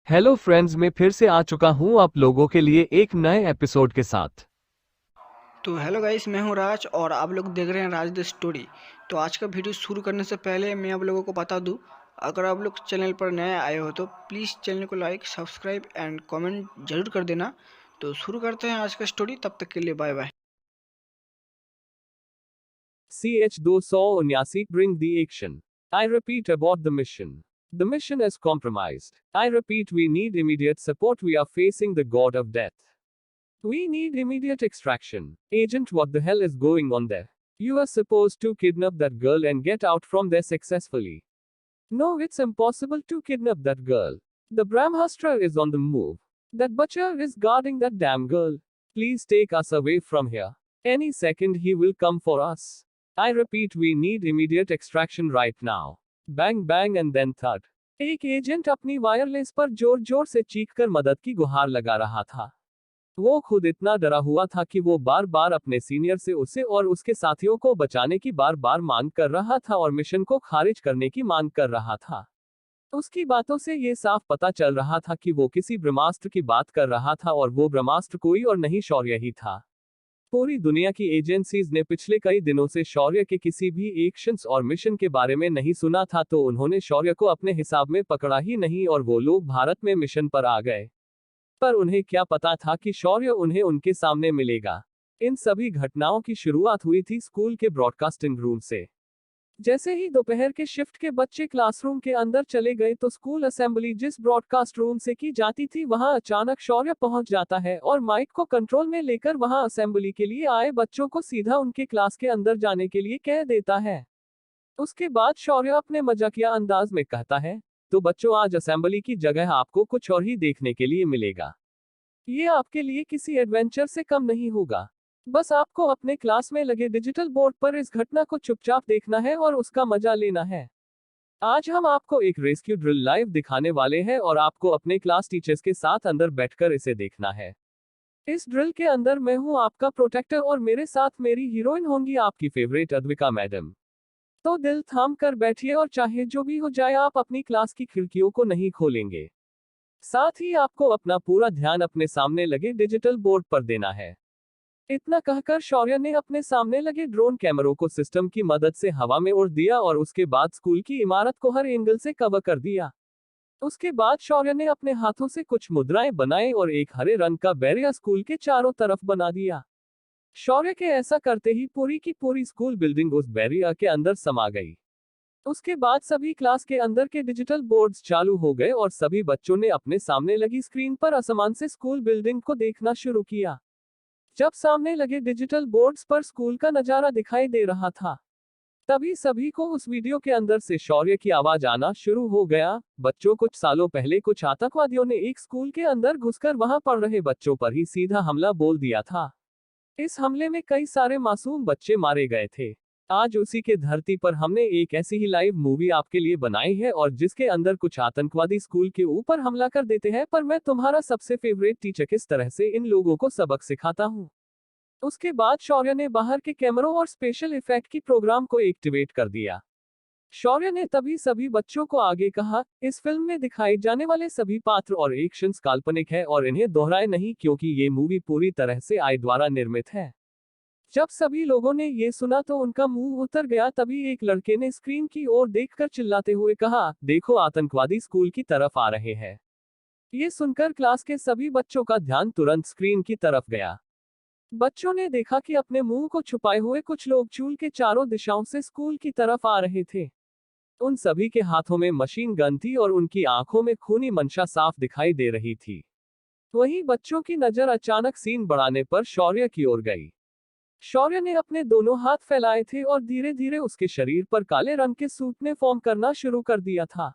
Hello friends, मैं फिर से आ चुका हूं आप लोगों के लिए एक नए एपिसोड के साथ। तो हेलो गाइस, मैं हूं राज और आप लोग देख रहे हैं राज द स्टोरी। तो आज का वीडियो शुरू करने से पहले मैं आप लोगों को बता दूं, अगर आप लोग चैनल पर नए आए हो तो प्लीज़ चैनल को लाइक सब्सक्राइब एंड कमेंट जरूर कर देना। तो शुरू करते हैं आज का स्टोरी, तब तक के लिए bye bye. CH-279 bring the action. I repeat abort the mission. The mission is compromised. I repeat, we need immediate support. We are facing the god of death. We need immediate extraction. Agent, what the hell is going on there? You are supposed to kidnap that girl and get out from there successfully. No, it's impossible to kidnap that girl. The Brahmastra is on the move. That butcher is guarding that damn girl. Please take us away from here. Any second he will come for us. I repeat, we need immediate extraction right now. Bang bang and then thud. एक agent अपनी wireless पर जोर जोर से चीखकर मदद की गुहार लगा रहा था। वो खुद इतना डरा हुआ था कि वो बार बार अपने सीनियर से उसे और उसके साथियों को बचाने की बार बार मांग कर रहा था और मिशन को खारिज करने की मांग कर रहा था। उसकी बातों से ये साफ पता चल रहा था कि वो किसी ब्रह्मास्त्र की बात कर रहा था और वो ब्रह्मास्त्र कोई और नहीं, शौर्य ही था। पूरी दुनिया की एजेंसीज ने पिछले कई दिनों से शौर्य के किसी भी एक्शंस और मिशन के बारे में नहीं सुना था, तो उन्होंने शौर्य को अपने हिसाब में पकड़ा ही नहीं और वो लोग भारत में मिशन पर आ गए। पर उन्हें क्या पता था कि शौर्य उन्हें उनके सामने मिलेगा। इन सभी घटनाओं की शुरुआत हुई थी स्कूल के ब्रॉडकास्टिंग रूम से। जैसे ही दोपहर के शिफ्ट के बच्चे क्लासरूम के अंदर चले गए तो स्कूल असेंबली जिस ब्रॉडकास्ट रूम से की जाती थी वहां अचानक शौर्य पहुंच जाता है और माइक को कंट्रोल में लेकर वहां असेंबली के लिए आए बच्चों को सीधा उनके क्लास के अंदर जाने के लिए कह देता है। उसके बाद शौर्य अपने मजाकिया अंदाज में कहता है, तो बच्चों, आज असेंबली की जगह आपको कुछ और ही देखने के लिए मिलेगा। ये आपके लिए किसी एडवेंचर से कम नहीं होगा। बस आपको अपने क्लास में लगे डिजिटल बोर्ड पर इस घटना को चुपचाप देखना है और उसका मजा लेना है। आज हम आपको एक रेस्क्यू ड्रिल लाइव दिखाने वाले हैं और आपको अपने क्लास टीचर्स के साथ अंदर बैठकर इसे देखना है। इस ड्रिल के अंदर मैं हूं आपका प्रोटेक्टर और मेरे साथ मेरी हीरोइन होंगी आपकी फेवरेट अद्विका मैडम। तो दिल थाम कर बैठिए और चाहे जो भी हो जाए आप अपनी क्लास की खिड़कियों को नहीं खोलेंगे। साथ ही आपको अपना पूरा ध्यान अपने सामने लगे डिजिटल बोर्ड पर देना है। इतना कहकर शौर्य ने अपने सामने लगे ड्रोन कैमरों को सिस्टम की मदद से हवा में उड़ दिया और उसके बाद स्कूल की इमारत को हर एंगल से कवर कर दिया। उसके बाद शौर्य ने अपने हाथों से कुछ मुद्राएं बनाई और एक हरे रंग का बैरियर स्कूल के चारों तरफ बना दिया। शौर्य के ऐसा करते ही पूरी की पूरी स्कूल बिल्डिंग उस बैरियर के अंदर समा गई। उसके बाद सभी क्लास के अंदर के डिजिटल बोर्ड्स चालू हो गए और सभी बच्चों ने अपने सामने लगी स्क्रीन पर आसमान से स्कूल बिल्डिंग को देखना शुरू किया। जब सामने लगे डिजिटल बोर्ड्स पर स्कूल का नजारा दिखाई दे रहा था, तभी सभी को उस वीडियो के अंदर से शौर्य की आवाज आना शुरू हो गया। बच्चों, कुछ सालों पहले कुछ आतंकवादियों ने एक स्कूल के अंदर घुसकर वहां पढ़ रहे बच्चों पर ही सीधा हमला बोल दिया था। इस हमले में कई सारे मासूम बच्चे मारे गए थे। आज उसी के धरती पर हमने एक ऐसी ही लाइव मूवी आपके लिए बनाई है और जिसके अंदर कुछ आतंकवादी स्कूल के ऊपर हमला कर देते हैं, पर मैं तुम्हारा सबसे फेवरेट टीचर किस तरह से इन लोगों को सबक सिखाता हूँ। उसके बाद शौर्य ने बाहर के कैमरों और स्पेशल इफेक्ट की प्रोग्राम को एक्टिवेट कर दिया। शौर्य ने तभी सभी बच्चों को आगे कहा, इस फिल्म में दिखाए जाने वाले सभी पात्र और एक्शंस काल्पनिक है और इन्हें दोहराए नहीं, क्योंकि ये मूवी पूरी तरह से आई द्वारा निर्मित है। जब सभी लोगों ने ये सुना तो उनका मुंह उतर गया। तभी एक लड़के ने स्क्रीन की ओर देखकर चिल्लाते हुए कहा, देखो, आतंकवादी स्कूल की तरफ आ रहे हैं। ये सुनकर क्लास के सभी बच्चों का ध्यान तुरंत स्क्रीन की तरफ गया। बच्चों ने देखा कि अपने मुंह को छुपाए हुए कुछ लोग चूल के चारों दिशाओं से स्कूल की तरफ आ रहे थे। उन सभी के हाथों में मशीन गन थी और उनकी आंखों में खूनी मंशा साफ दिखाई दे रही थी। वहीं बच्चों की नजर अचानक सीन बढ़ाने पर शौर्य की ओर गई। शौर्य ने अपने दोनों हाथ फैलाए थे और धीरे धीरे उसके शरीर पर काले रंग के सूट ने फॉर्म करना शुरू कर दिया था।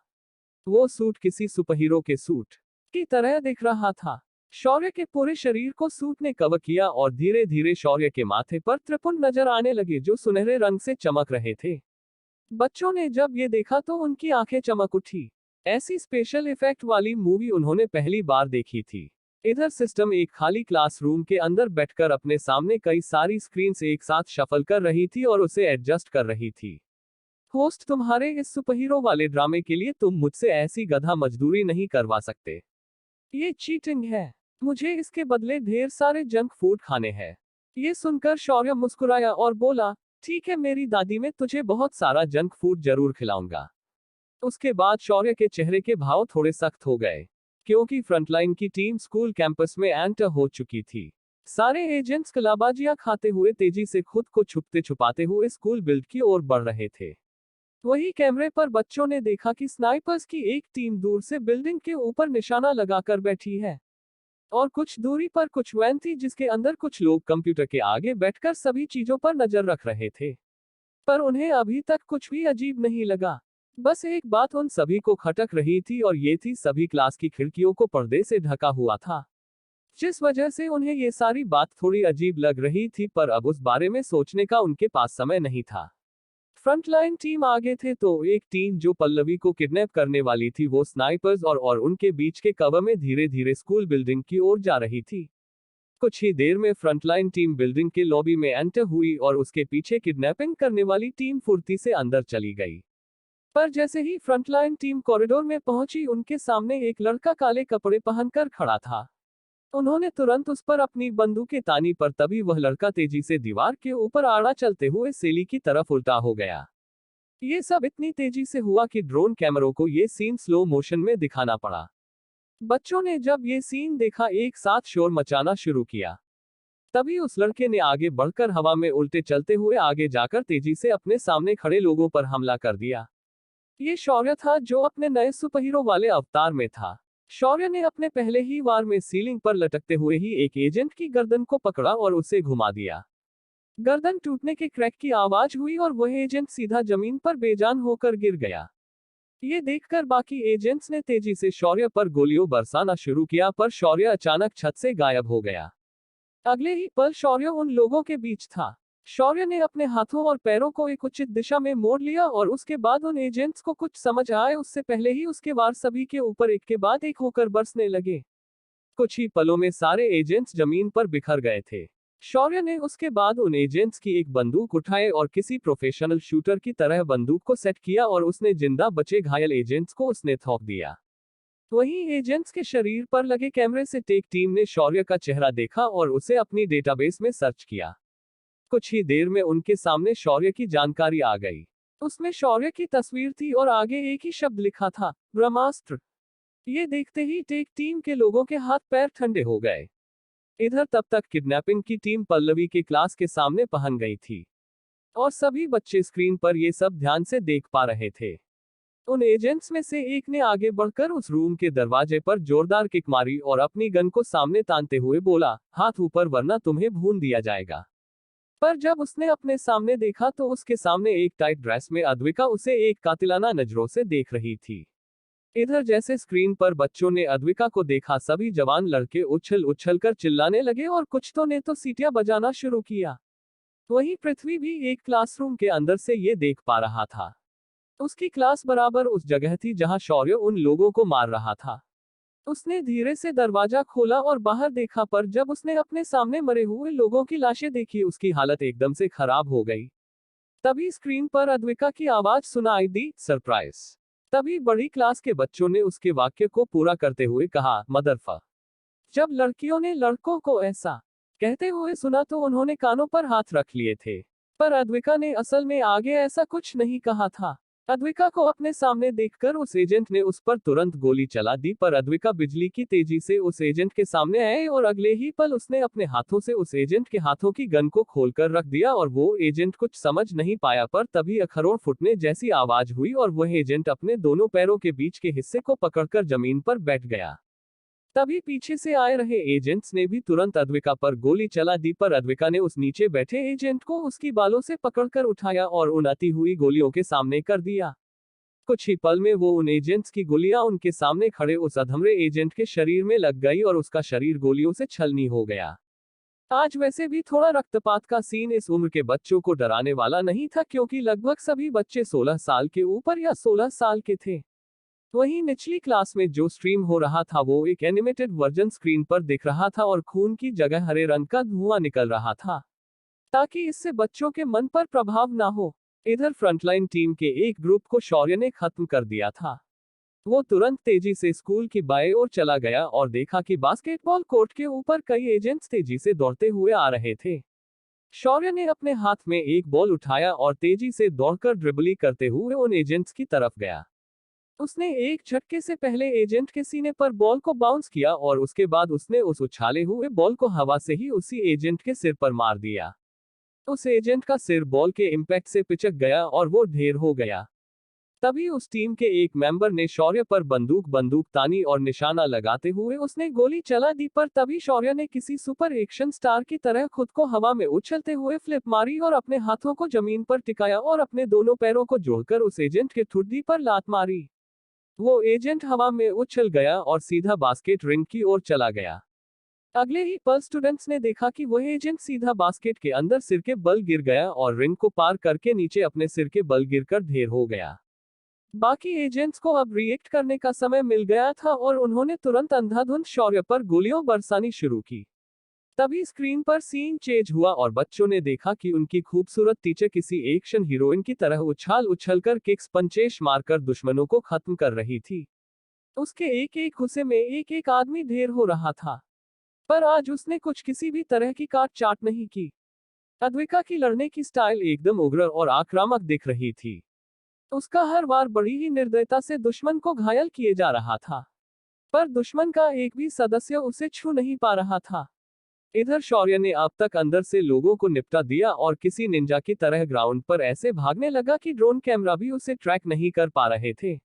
वो सूट किसी सुपरहीरो के सूट की तरह दिख रहा था। शौर्य के पूरे शरीर को सूट ने कवर किया और धीरे धीरे शौर्य के माथे पर त्रिपुंड नजर आने लगे जो सुनहरे रंग से चमक रहे थे। बच्चों ने जब ये देखा तो उनकी आंखें चमक उठी। ऐसी स्पेशल इफेक्ट वाली मूवी उन्होंने पहली बार देखी थी। इधर सिस्टम एक खाली क्लासरूम के अंदर बैठकर अपने सामने कई सारी स्क्रीन्स एक साथ शफल कर रही थी और उसे एडजस्ट कर रही थी। होस्ट, तुम्हारे इस सुपरहीरो वाले ड्रामे के लिए तुम मुझसे ऐसी गधा मजदूरी नहीं करवा सकते। ये चीटिंग है। मुझे इसके बदले ढेर सारे जंक फूड खाने हैं। ये सुनकर शौर्य मुस्कुराया और बोला, ठीक है मेरी दादी, मैं तुझे बहुत सारा जंक फूड जरूर खिलाऊंगा। उसके बाद शौर्य के चेहरे के भाव थोड़े सख्त हो गए, क्योंकि फ्रंटलाइन की टीम स्कूल कैंपस में एंटर हो चुकी थी। सारे एजेंट्स कलाबाजियां खाते हुए तेजी से खुद को छुपते छुपाते हुए स्कूल बिल्ड की ओर बढ़ रहे थे। वही कैमरे पर बच्चों ने देखा कि स्नाइपर्स की एक टीम दूर से बिल्डिंग के ऊपर निशाना लगाकर बैठी है, और कुछ दूरी पर कुछ वैन थी जिसके अंदर कुछ लोग कंप्यूटर के आगे बैठकर सभी चीजों पर नजर रख रहे थे। पर उन्हें अभी तक कुछ भी अजीब नहीं लगा। बस एक बात उन सभी को खटक रही थी, और ये थी सभी क्लास की खिड़कियों को पर्दे से ढका हुआ था, जिस वजह से उन्हें ये सारी बात थोड़ी अजीब लग रही थी, पर अब उस बारे में सोचने का उनके पास समय नहीं था। फ्रंटलाइन टीम आगे थे तो एक टीम जो पल्लवी को किडनैप करने वाली थी वो स्नाइपर्स और उनके बीच के कवर में धीरे धीरे स्कूल बिल्डिंग की ओर जा रही थी। कुछ ही देर में फ्रंटलाइन टीम बिल्डिंग के लॉबी में एंटर हुई और उसके पीछे किडनैपिंग करने वाली टीम फुर्ती से अंदर चली गई। पर जैसे ही फ्रंटलाइन टीम कॉरिडोर में पहुंची, उनके सामने एक लड़का काले कपड़े पहनकर खड़ा था। उन्होंने तुरंत उस पर अपनी बंदूकें तानी, पर तभी वह लड़का तेजी से दीवार के ऊपर आड़ा चलते हुए सेली की तरफ उल्टा हो गया। ये सब इतनी तेजी से हुआ कि ड्रोन कैमरों को ये सीन स्लो मोशन में दिखाना पड़ा। बच्चों ने जब ये सीन देखा, एक साथ शोर मचाना शुरू किया। तभी उस लड़के ने आगे बढ़कर हवा में उल्टे चलते हुए आगे जाकर तेजी से अपने सामने खड़े लोगों पर हमला कर दिया। ये शौर्य था, जो अपने नए सुपरहीरो वाले अवतार में था। शौर्य ने अपने पहले ही वार में सीलिंग पर लटकते हुए ही एक एजेंट की गर्दन को पकड़ा और उसे घुमा दिया। गर्दन टूटने के क्रैक की आवाज हुई और वह एजेंट सीधा जमीन पर बेजान होकर गिर गया। ये देखकर बाकी एजेंट्स ने तेजी से शौर्य पर गोलियों बरसाना शुरू किया, पर शौर्य अचानक छत से गायब हो गया। अगले ही पल शौर्य उन लोगों के बीच था। शौर्य ने अपने हाथों और पैरों को एक उचित दिशा में मोड़ लिया, और उसके बाद उन एजेंट्स को कुछ समझ आए उससे पहले ही उसके वार सभी के ऊपर एक के बाद एक होकर बरसने लगे। कुछ ही पलों में सारे एजेंट्स जमीन पर बिखर गए थे। शौर्य ने उसके बाद उन एजेंट्स की एक बंदूक उठाए और किसी प्रोफेशनल शूटर की तरह बंदूक को सेट किया, और उसने जिंदा बचे घायल एजेंट्स को उसने थोप दिया। वहीं एजेंट्स के शरीर पर लगे कैमरे से टेक टीम ने शौर्य का चेहरा देखा और उसे अपनी डेटाबेस में सर्च किया। कुछ ही देर में उनके सामने शौर्य की जानकारी आ गई। उसमें शौर्य की तस्वीर थी और आगे एक ही शब्द लिखा था, ब्रह्मास्त्र। ये देखते ही टेक टीम के लोगों के हाथ पैर ठंडे हो गए। इधर तब तक किडनैपिंग की टीम पल्लवी के क्लास के सामने पहुंच गई थी, और सभी बच्चे स्क्रीन पर ये सब ध्यान से देख पा रहे थे। उन एजेंट्स में से एक ने आगे बढ़कर उस रूम के दरवाजे पर जोरदार किक मारी और अपनी गन को सामने तानते हुए बोला, हाथ ऊपर वरना तुम्हें भून दिया जाएगा। पर जब उसने अपने सामने देखा तो उसके सामने एक टाइट ड्रेस में अद्विका उसे एक कातिलाना नजरों से देख रही थी। इधर जैसे स्क्रीन पर बच्चों ने अद्विका को देखा, सभी जवान लड़के उछल उछल कर चिल्लाने लगे और कुछ तो ने तो सीटियां बजाना शुरू किया। वहीं पृथ्वी भी एक क्लासरूम के अंदर से ये देख पा रहा था। उसकी क्लास बराबर उस जगह थी जहां शौर्य उन लोगों को मार रहा था। उसने धीरे से दरवाजा खोला और बाहर देखा, पर जब उसने अपने सामने मरे हुए लोगों की लाशें देखी, उसकी हालत एकदम से खराब हो गई। तभी स्क्रीन पर अद्विका की आवाज सुनाई दी, सरप्राइज। तभी बड़ी क्लास के बच्चों ने उसके वाक्य को पूरा करते हुए कहा, मदरफा। जब लड़कियों ने लड़कों को ऐसा कहते हुए सुना तो उन्होंने कानों पर हाथ रख लिए थे। पर अद्विका ने असल में आगे ऐसा कुछ नहीं कहा था। अद्विका को अपने सामने देखकर उस एजेंट ने उस पर तुरंत गोली चला दी, पर अद्विका बिजली की तेजी से उस एजेंट के सामने आए और अगले ही पल उसने अपने हाथों से उस एजेंट के हाथों की गन को खोलकर रख दिया, और वो एजेंट कुछ समझ नहीं पाया, पर तभी अखरोट फूटने जैसी आवाज हुई और वह एजेंट अपने दोनों पैरों के बीच के हिस्से को पकड़कर जमीन पर बैठ गया। तभी पीछे से आए रहे एजेंट्स ने भी तुरंत अद्विका पर गोली चला दी, पर अद्विका ने उस नीचे बैठे एजेंट को उसकी बालों से पकड़कर उठाया और उन आती हुई गोलियों के सामने कर दिया। कुछ ही पल में वो उन एजेंट्स की गोलियां उनके सामने खड़े उस अधमरे एजेंट के शरीर में लग गई और उसका शरीर गोलियों से छलनी हो गया। आज वैसे भी थोड़ा रक्तपात का सीन इस उम्र के बच्चों को डराने वाला नहीं था, क्योंकि लगभग सभी बच्चे 16 साल के ऊपर या 16 साल के थे। वहीं निचली क्लास में जो स्ट्रीम हो रहा था वो एक एनिमेटेड वर्जन स्क्रीन पर दिख रहा था, और खून की जगह हरे रंग का धुआं निकल रहा था, ताकि इससे बच्चों के मन पर प्रभाव ना हो। इधर फ्रंटलाइन टीम के एक ग्रुप को शौर्य ने खत्म कर दिया था। वो तुरंत तेजी से स्कूल की बाएं ओर चला गया और देखा कि बास्केटबॉल कोर्ट के ऊपर कई एजेंट्स तेजी से दौड़ते हुए आ रहे थे। शौर्य ने अपने हाथ में एक बॉल उठाया और तेजी से दौड़कर ड्रिबलिंग करते हुए उन एजेंट्स की तरफ गया। उसने एक झटके से पहले एजेंट के सीने पर बॉल को बाउंस किया और उसके बाद उसने उस उछाले हुए बॉल को हवा से ही उसी एजेंट के सिर पर मार दिया। उस एजेंट का सिर बॉल के इम्पैक्ट से पिचक गया और वो ढेर हो गया। तभी उस टीम के एक मेंबर ने शौर्य पर बंदूक तानी और निशाना लगाते हुए उसने गोली चला दी, पर तभी शौर्य ने किसी सुपर एक्शन स्टार की तरह खुद को हवा में उछलते हुए फ्लिप मारी और अपने हाथों को जमीन पर टिकाया और अपने दोनों पैरों को जोड़कर उस एजेंट के ठुड्डी पर लात मारी। वो एजेंट हवा में उछल गया और सीधा बास्केट रिंग की ओर चला गया। अगले ही पल स्टूडेंट्स ने देखा कि वह एजेंट सीधा बास्केट के अंदर सिर के बल गिर गया और रिंग को पार करके नीचे अपने सिर के बल गिरकर ढेर हो गया। बाकी एजेंट्स को अब रिएक्ट करने का समय मिल गया था और उन्होंने तुरंत अंधाधुंध शौर्य पर गोलियां बरसानी शुरू की। तभी स्क्रीन पर सीन चेंज हुआ और बच्चों ने देखा कि उनकी खूबसूरत टीचर किसी एक्शन हीरोइन की तरह उछलकर किक्स पंचेश मारकर दुश्मनों को खत्म कर रही थी। उसके एक एक गुस्से में एक एक आदमी ढेर हो रहा था, पर आज उसने कुछ किसी भी तरह की काट चाट नहीं की। अद्विका की लड़ने की स्टाइल एकदम उग्र और आक्रामक दिख रही थी। उसका हर वार बड़ी ही निर्दयता से दुश्मन को घायल किए जा रहा था, पर दुश्मन का एक भी सदस्य उसे छू नहीं पा रहा था। इधर शौर्य ने अब तक अंदर से लोगों को निपटा दिया और किसी निंजा की तरह ग्राउंड पर ऐसे भागने लगा कि ड्रोन कैमरा भी उसे ट्रैक नहीं कर पा रहे थे।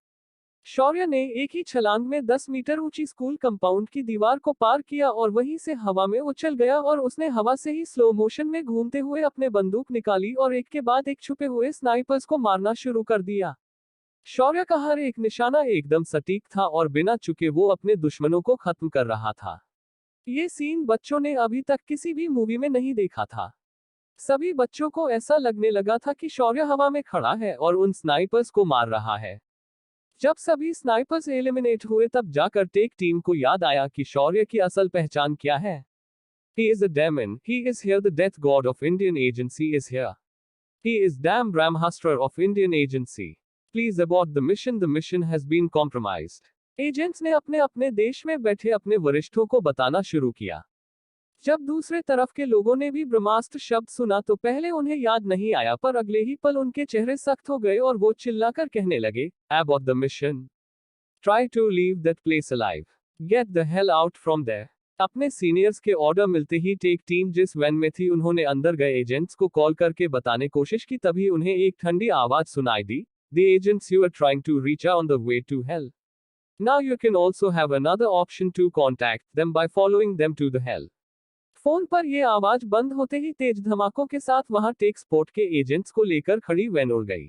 शौर्य ने एक ही छलांग में 10 मीटर ऊंची स्कूल कंपाउंड की दीवार को पार किया और वहीं से हवा में उछल गया और उसने हवा से ही स्लो मोशन में घूमते हुए अपने बंदूक निकाली और एक के बाद एक छुपे हुए स्नाइपर्स को मारना शुरू कर दिया। शौर्य का हर एक निशाना एकदम सटीक था और बिना चुके वो अपने दुश्मनों को खत्म कर रहा था। ये सीन बच्चों ने अभी तक किसी भी मूवी में नहीं देखा था। सभी बच्चों को ऐसा लगने लगा था कि शौर्य हवा में खड़ा है और उन स्नाइपर्स को मार रहा है। जब सभी स्नाइपर्स एलिमिनेट हुए तब जाकर टेक टीम को याद आया कि शौर्य की असल पहचान क्या है। He is a demon, he is here, the death god of Indian agency is here. He is damn Brahmastra of Indian agency. Please abort the mission has been compromised. Agents ने अपने अपने देश में बैठे अपने वरिष्ठों को बताना शुरू किया। जब दूसरे तरफ के लोगों ने भी ब्रह्मास्त्र शब्द सुना तो पहले उन्हें याद नहीं आया, पर अगले ही पल उनके चेहरे सख्त हो गए और वो चिल्लाकर कहने लगे, Abort the mission. Try to leave that place alive. Get the hell out from there. अपने सीनियर्स के ऑर्डर मिलते ही टेक टीम जिस वैन में थी उन्होंने अंदर गए एजेंट्स को कॉल करके बताने कोशिश की, तभी उन्हें एक ठंडी आवाज सुनाई दी, The agents you are trying to reach are on the way to hell. Now you can also have another option to contact them by following them to the hell. Phone पर यह आवाज बंद होते ही तेज धमाकों के साथ वहां टेक स्पोर्ट के agents को लेकर खड़ी वैन उड़ गई।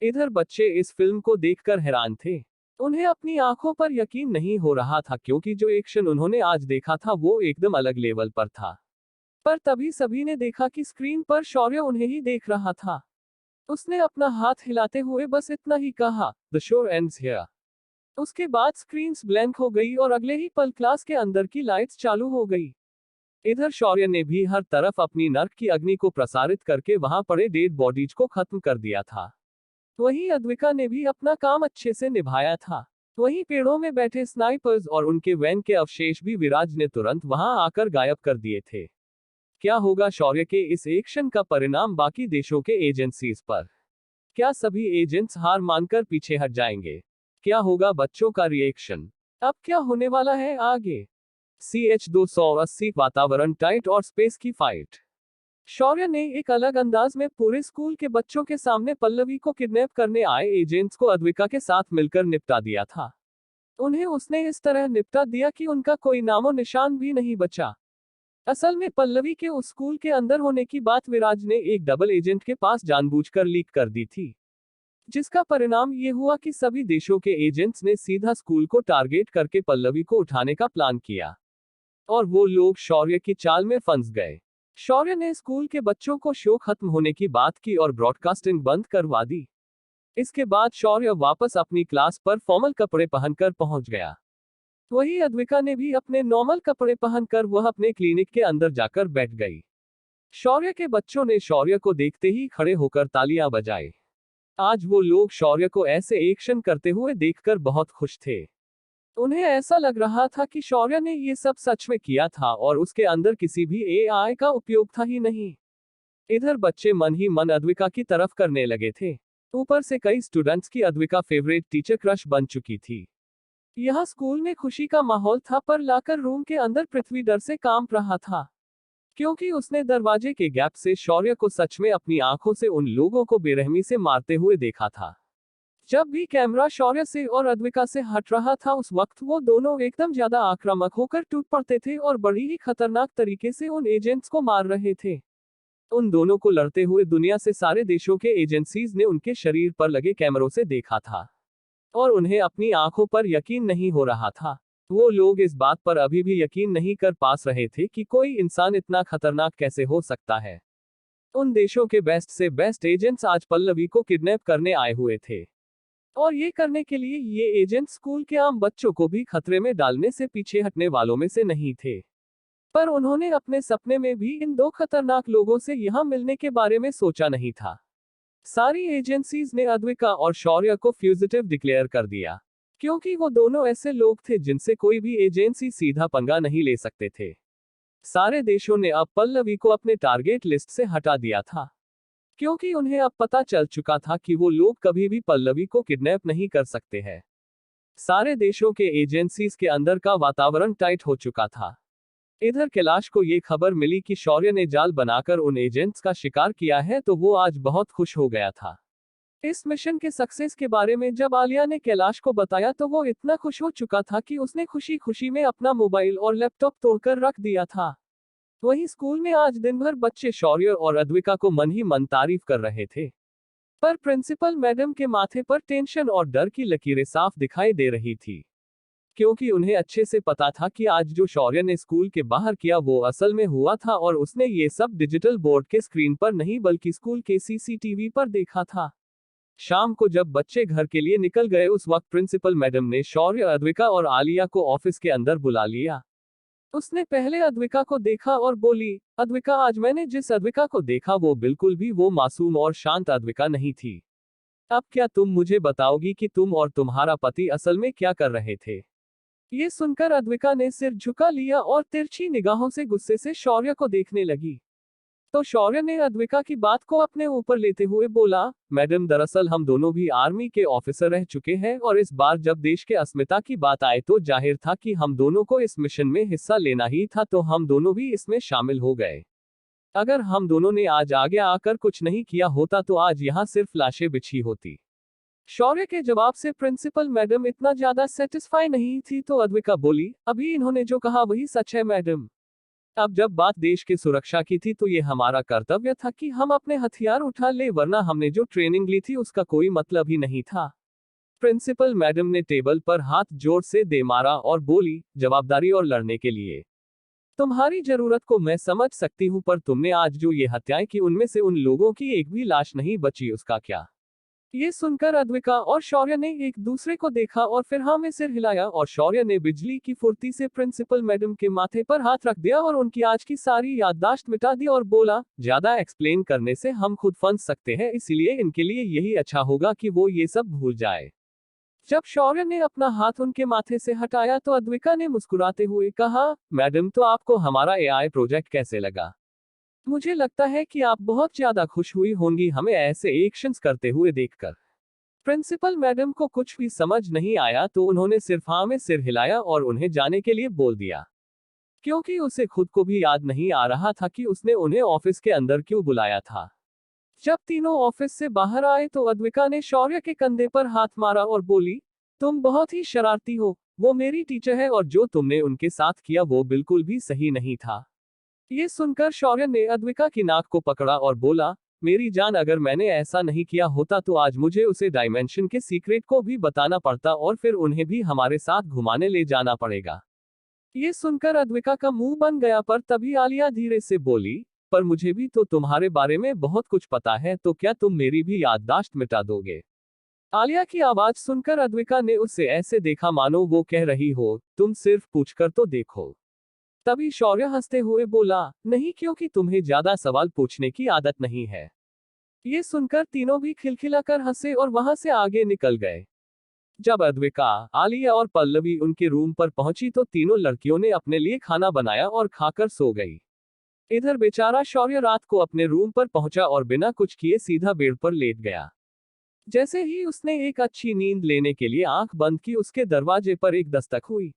इधर बच्चे इस फिल्म को देखकर हैरान थे। उन्हें अपनी आंखों पर यकीन नहीं हो रहा था, क्योंकि जो एक्शन उन्होंने आज देखा था वो एकदम अलग लेवल पर था। पर तभी सभी ने देखा कि स्क्रीन पर शौर्य उन्हें ही देख रहा था। उसने अपना हाथ हिलाते हुए बस इतना ही कहा, The show ends here. उसके बाद स्क्रीन्स ब्लैंक हो गई और अगले ही पल क्लास के अंदर की लाइट्स चालू हो गई। इधर शौर्य ने भी हर तरफ अपनी नर्क की अग्नि को प्रसारित करके वहां पड़े डेड बॉडीज को खत्म कर दिया था। वहीं अद्विका ने भी अपना काम अच्छे से निभाया था। वहीं पेड़ों में बैठे स्नाइपर्स और उनके वैन के अवशेष भी विराज ने तुरंत वहां आकर गायब कर दिए थे। क्या होगा शौर्य के इस एक्शन का परिणाम बाकी देशों के एजेंसीज पर? क्या सभी एजेंट्स हार मानकर पीछे हट जाएंगे? क्या होगा बच्चों का रिएक्शन? अब क्या होने वाला है आगे? CH-280 वातावरण टाइट और स्पेस की फाइट। शौर्य ने एक अलग अंदाज में पूरे स्कूल के बच्चों के सामने पल्लवी को किडनैप करने आए एजेंट्स को अद्विका के साथ मिलकर निपटा दिया था। उन्हें उसने इस तरह निपटा दिया कि उनका कोई नामो निशान भी नहीं बचा। असल में पल्लवी के उस स्कूल के अंदर होने की बात विराज ने एक डबल एजेंट के पास जानबूझकर लीक कर दी थी, जिसका परिणाम ये हुआ कि सभी देशों के एजेंट्स ने सीधा स्कूल को टारगेट करके पल्लवी को उठाने का प्लान किया और वो लोग शौर्य की चाल में फंस गए। शौर्य ने स्कूल के बच्चों को शो खत्म होने की बात की और ब्रॉडकास्टिंग बंद करवा दी। इसके बाद शौर्य वापस अपनी क्लास पर फॉर्मल कपड़े पहनकर पहुंच गया। वही अद्विका ने भी अपने नॉर्मल कपड़े पहनकर वह अपने क्लिनिक के अंदर जाकर बैठ गई। शौर्य के बच्चों ने शौर्य को देखते ही खड़े होकर तालियां बजाई। आज वो लोग शौर्य को ऐसे एक्शन करते हुए देखकर बहुत खुश थे। उन्हें ऐसा लग रहा था कि शौर्य ने ये सब सच में किया था और उसके अंदर किसी भी एआई का उपयोग था ही नहीं। इधर बच्चे मन ही मन अद्विका की तरफ करने लगे थे। ऊपर से कई स्टूडेंट्स की अद्विका फेवरेट टीचर क्रश बन चुकी थी। यह स्कूल में खुशी का माहौल था, पर लाकर रूम के अंदर पृथ्वी डर से कांप रहा था, क्योंकि उसने दरवाजे के गैप से शौर्य को सच में अपनी आंखों से उन लोगों को बेरहमी से मारते हुए देखा था। जब भी कैमरा शौर्य से और अद्विका से हट रहा था, उस वक्त वो दोनों एकदम ज्यादा आक्रामक होकर टूट पड़ते थे और बड़ी ही खतरनाक तरीके से उन एजेंट्स को मार रहे थे। उन दोनों को लड़ते हुए दुनिया से सारे देशों के एजेंसीज ने उनके शरीर पर लगे कैमरों से देखा था, और उन्हें अपनी आंखों पर यकीन नहीं हो रहा था। वो लोग इस बात पर अभी भी यकीन नहीं कर पा रहे थे कि कोई इंसान इतना खतरनाक कैसे हो सकता है। उन देशों के बेस्ट से बेस्ट एजेंट्स आज पल्लवी को किडनैप करने आए हुए थे, और ये करने के लिए ये एजेंट स्कूल के आम बच्चों को भी खतरे में डालने से पीछे हटने वालों में से नहीं थे। पर उन्होंने अपने सपने में भी इन दो खतरनाक लोगों से यहां मिलने के बारे में सोचा नहीं था। सारी एजेंसीज ने अद्विका और शौर्य को फ्यूजिटिव डिक्लेयर कर दिया, क्योंकि वो दोनों ऐसे लोग थे जिनसे कोई भी एजेंसी सीधा पंगा नहीं ले सकते थे। सारे देशों ने अब पल्लवी को अपने टारगेट लिस्ट से हटा दिया था, क्योंकि उन्हें अब पता चल चुका था कि वो लोग कभी भी पल्लवी को किडनैप नहीं कर सकते हैं। सारे देशों के एजेंसीज के अंदर का वातावरण टाइट हो चुका था। इधर कैलाश को ये खबर मिली कि शौर्य ने जाल बनाकर उन एजेंट्स का शिकार किया है, तो वो आज बहुत खुश हो गया था। इस मिशन के सक्सेस के बारे में जब आलिया ने कैलाश को बताया, तो वो इतना खुश हो चुका था कि उसने खुशी खुशी में अपना मोबाइल और लैपटॉप तोड़कर रख दिया था। वहीं स्कूल में आज दिन भर बच्चे शौर्य और अद्विका को मन ही मन तारीफ कर रहे थे, पर प्रिंसिपल मैडम के माथे पर टेंशन और डर की लकीरें साफ दिखाई दे रही थी, क्योंकि उन्हें अच्छे से पता था कि आज जो शौर्य ने स्कूल के बाहर किया वो असल में हुआ था, और उसने ये सब डिजिटल बोर्ड के स्क्रीन पर नहीं बल्कि स्कूल के सीसीटीवी पर देखा था। शाम को जब बच्चे घर के लिए निकल गए, उस वक्त प्रिंसिपल मैडम ने शौर्य, अद्विका और आलिया को ऑफिस के अंदर बुला लिया। उसने पहले अद्विका को देखा और बोली, अद्विका, आज मैंने जिस अद्विका को देखा वो बिल्कुल भी वो मासूम और शांत अद्विका नहीं थी। अब क्या तुम मुझे बताओगी कि तुम और तुम्हारा पति असल में क्या कर रहे थे? ये सुनकर अद्विका ने सिर झुका लिया और तिरछी निगाहों से गुस्से से शौर्य को देखने लगी। तो शौर्य ने अद्विका की बात को अपने ऊपर लेते हुए बोला, मैडम, दरअसल हम दोनों भी आर्मी के ऑफिसर रह चुके हैं, और इस बार जब देश के अस्मिता की बात आए तो जाहिर था कि हम दोनों को इस मिशन में हिस्सा लेना ही था, तो हम दोनों भी इसमें शामिल हो गए। अगर हम दोनों ने आज आगे आकर कुछ नहीं किया होता तो आज यहाँ सिर्फ लाशें बिछी होती। शौर्य के जवाब से प्रिंसिपल मैडम इतना ज्यादा सेटिस्फाई नहीं थी, तो अद्विका बोली, अभी इन्होंने जो कहा वही सच है मैडम। अब जब बात देश की सुरक्षा की थी तो ये हमारा कर्तव्य था कि हम अपने हथियार उठा ले, वरना हमने जो ट्रेनिंग ली थी उसका कोई मतलब ही नहीं था। प्रिंसिपल मैडम ने टेबल पर हाथ जोर से दे मारा और बोली, जवाबदारी और लड़ने के लिए तुम्हारी जरूरत को मैं समझ सकती हूँ, पर तुमने आज जो ये हत्याएं की उनमें से उन लोगों की एक भी लाश नहीं बची, उसका क्या? ये सुनकर अद्विका और शौर्य ने एक दूसरे को देखा और फिर हाँ में सिर हिलाया, और शौर्य ने बिजली की फुर्ती से प्रिंसिपल मैडम के माथे पर हाथ रख दिया और उनकी आज की सारी याददाश्त मिटा दी और बोला, ज्यादा एक्सप्लेन करने से हम खुद फंस सकते हैं, इसीलिए इनके लिए यही अच्छा होगा कि वो ये सब भूल जाए। जब शौर्य ने अपना हाथ उनके माथे से हटाया तो अद्विका ने मुस्कुराते हुए कहा, मैडम, तो आपको हमारा एआई प्रोजेक्ट कैसे लगा? मुझे लगता है कि आप बहुत ज्यादा खुश हुई होंगी हमें ऐसे एक्शंस करते हुए देखकर। प्रिंसिपल मैडम को कुछ भी समझ नहीं आया, तो उन्होंने सिर्फ हाँ में सिर हिलाया और उन्हें जाने के लिए बोल दिया, क्योंकि उसे खुद को भी याद नहीं आ रहा था कि उसने उन्हें ऑफिस के अंदर क्यों बुलाया था। जब तीनों ऑफिस से बाहर आए तो अद्विका ने शौर्य के कंधे पर हाथ मारा और बोली, तुम बहुत ही शरारती हो, वो मेरी टीचर है और जो तुमने उनके साथ किया वो बिल्कुल भी सही नहीं था। ये सुनकर शौर्य ने अद्विका की नाक को पकड़ा और बोला, मेरी जान, अगर मैंने ऐसा नहीं किया होता तो आज मुझे उसे डायमेंशन के सीक्रेट को भी बताना पड़ता और फिर उन्हें भी हमारे साथ घुमाने ले जाना पड़ेगा। ये सुनकर अद्विका का मुंह बन गया, पर तभी आलिया धीरे से बोली, पर मुझे भी तो तुम्हारे बारे में बहुत कुछ पता है, तो क्या तुम मेरी भी याददाश्त मिटा दोगे? आलिया की आवाज सुनकर अद्विका ने उसे ऐसे देखा मानो वो कह रही हो, तुम सिर्फ पूछकर तो देखो। तभी शौर्य हंसते हुए बोला, नहीं, क्योंकि तुम्हें ज्यादा सवाल पूछने की आदत नहीं है। ये सुनकर तीनों भी खिलखिलाकर हंसे और वहां से आगे निकल गए। जब अद्विका, आलिया और पल्लवी उनके रूम पर पहुंची तो तीनों लड़कियों ने अपने लिए खाना बनाया और खाकर सो गई। इधर बेचारा शौर्य रात को अपने रूम पर पहुंचा और बिना कुछ किए सीधा बेड पर लेट गया। जैसे ही उसने एक अच्छी नींद लेने के लिए आंख बंद की, उसके दरवाजे पर एक दस्तक हुई।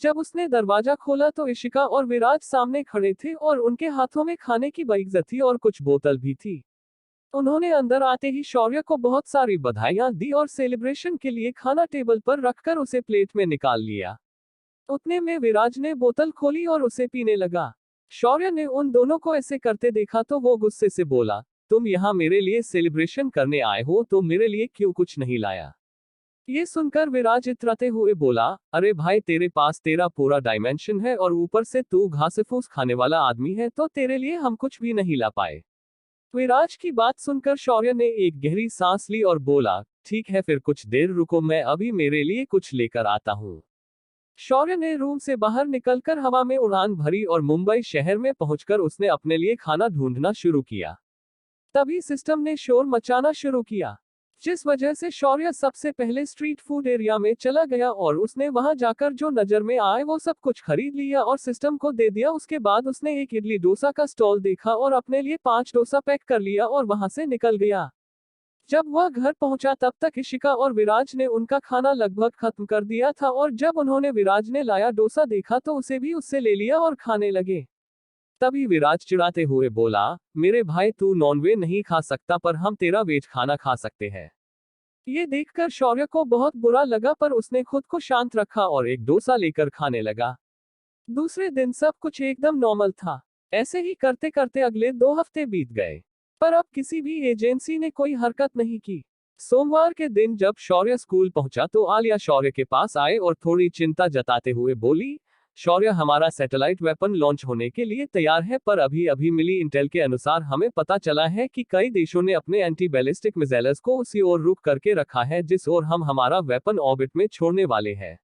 जब उसने दरवाजा खोला तो इशिका और विराज सामने खड़े थे और उनके हाथों में खाने की बइज्जत थी और कुछ बोतल भी थी। उन्होंने अंदर आते ही शौर्य को बहुत सारी बधाइयां दी और सेलिब्रेशन के लिए खाना टेबल पर रखकर उसे प्लेट में निकाल लिया। उतने में विराज ने बोतल खोली और उसे पीने लगा। शौर्य ने उन दोनों को ऐसे करते देखा तो वो गुस्से से बोला, तुम यहाँ मेरे लिए सेलिब्रेशन करने आए हो तो मेरे लिए क्यों कुछ नहीं लाया? ये सुनकर विराज इतराते हुए बोला, अरे भाई, तेरे पास तेरा पूरा डायमेंशन है और ऊपर से तू घास-फूस खाने वाला आदमी है, तो तेरे लिए हम कुछ भी नहीं ला पाए। विराज की बात सुनकर शौर्य ने एक गहरी सांस ली और बोला, ठीक है फिर कुछ देर रुको, मैं अभी मेरे लिए कुछ लेकर आता हूँ। शौर्य ने रूम से बाहर निकलकर हवा में उड़ान भरी और मुंबई शहर में पहुंचकर उसने अपने लिए खाना ढूंढना शुरू किया। तभी सिस्टम ने शोर मचाना शुरू किया, जिस वजह से शौर्य सबसे पहले स्ट्रीट फूड एरिया में चला गया और उसने वहां जाकर जो नजर में आए वो सब कुछ खरीद लिया और सिस्टम को दे दिया। उसके बाद उसने एक इडली डोसा का स्टॉल देखा और अपने लिए 5 डोसा पैक कर लिया और वहां से निकल गया। जब वह घर पहुंचा तब तक इशिका और विराज ने उनका खाना लगभग खत्म कर दिया था और जब उन्होंने विराज ने लाया डोसा देखा तो उसे भी उससे ले लिया और खाने लगे। तभी विराज चिढ़ाते हुए बोला, मेरे भाई, तू नॉनवेज नहीं खा सकता पर हम तेरा वेज खाना खा सकते हैं। ये देखकर शौर्य को बहुत बुरा लगा पर उसने खुद को शांत रखा और एक डोसा लेकर खाने लगा। दूसरे दिन सब कुछ एकदम नॉर्मल था। ऐसे ही करते करते अगले 2 हफ्ते बीत गए, पर अब किसी भी एजेंसी ने कोई हरकत नहीं की। सोमवार के दिन जब शौर्य स्कूल पहुंचा तो आलिया शौर्य के पास आए और थोड़ी चिंता जताते हुए बोली, शौर्य, हमारा सैटेलाइट वेपन लॉन्च होने के लिए तैयार है, पर अभी अभी मिली इंटेल के अनुसार हमें पता चला है कि कई देशों ने अपने एंटी बैलिस्टिक मिसाइल्स को उसी ओर रुख करके रखा है जिस ओर हम हमारा वेपन ऑर्बिट में छोड़ने वाले हैं।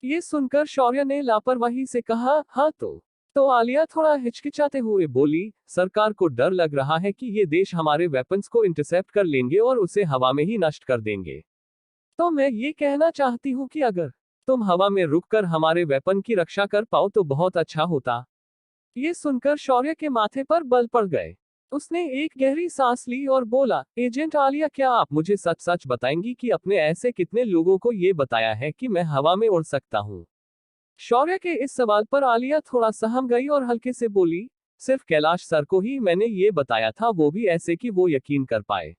ये सुनकर शौर्य ने लापरवाही से कहा, हाँ तो आलिया थोड़ा हिचकिचाते हुए बोली, सरकार को डर लग रहा है कि ये देश हमारे वेपन्स को इंटरसेप्ट कर लेंगे और उसे हवा में ही नष्ट कर देंगे। तो मैं ये कहना चाहती हूँ कि अगर तुम हवा में रुककर हमारे वेपन की रक्षा कर पाओ तो बहुत अच्छा होता। ये सुनकर शौर्य के माथे पर बल पड़ गए। उसने एक गहरी सांस ली और बोला, एजेंट आलिया, क्या आप मुझे सच सच बताएंगी कि अपने ऐसे कितने लोगों को ये बताया है कि मैं हवा में उड़ सकता हूँ? शौर्य के इस सवाल पर आलिया थोड़ा सहम गई और हल्के से बोली, सिर्फ कैलाश सर को ही मैंने ये बताया था, वो भी ऐसे कि वो यकीन कर पाए।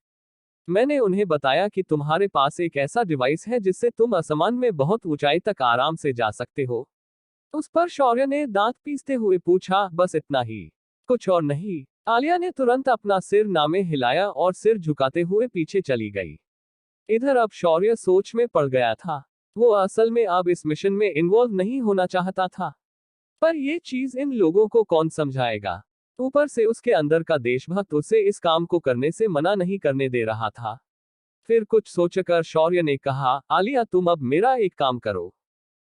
मैंने उन्हें बताया कि तुम्हारे पास एक ऐसा डिवाइस है जिससे तुम आसमान में बहुत ऊंचाई तक आराम से जा सकते हो। उस पर शौर्य ने दांत पीसते हुए पूछा, बस इतना ही, कुछ और नहीं? आलिया ने तुरंत अपना सिर नामे हिलाया और सिर झुकाते हुए पीछे चली गई। इधर अब शौर्य सोच में पड़ गया था। वो असल में अब इस मिशन में इन्वॉल्व नहीं होना चाहता था, पर ये चीज इन लोगों को कौन समझाएगा? ऊपर से उसके अंदर का देशभक्त उसे इस काम को करने से मना नहीं करने दे रहा था। फिर कुछ सोचकर शौर्य ने कहा, आलिया, तुम अब मेरा एक काम करो,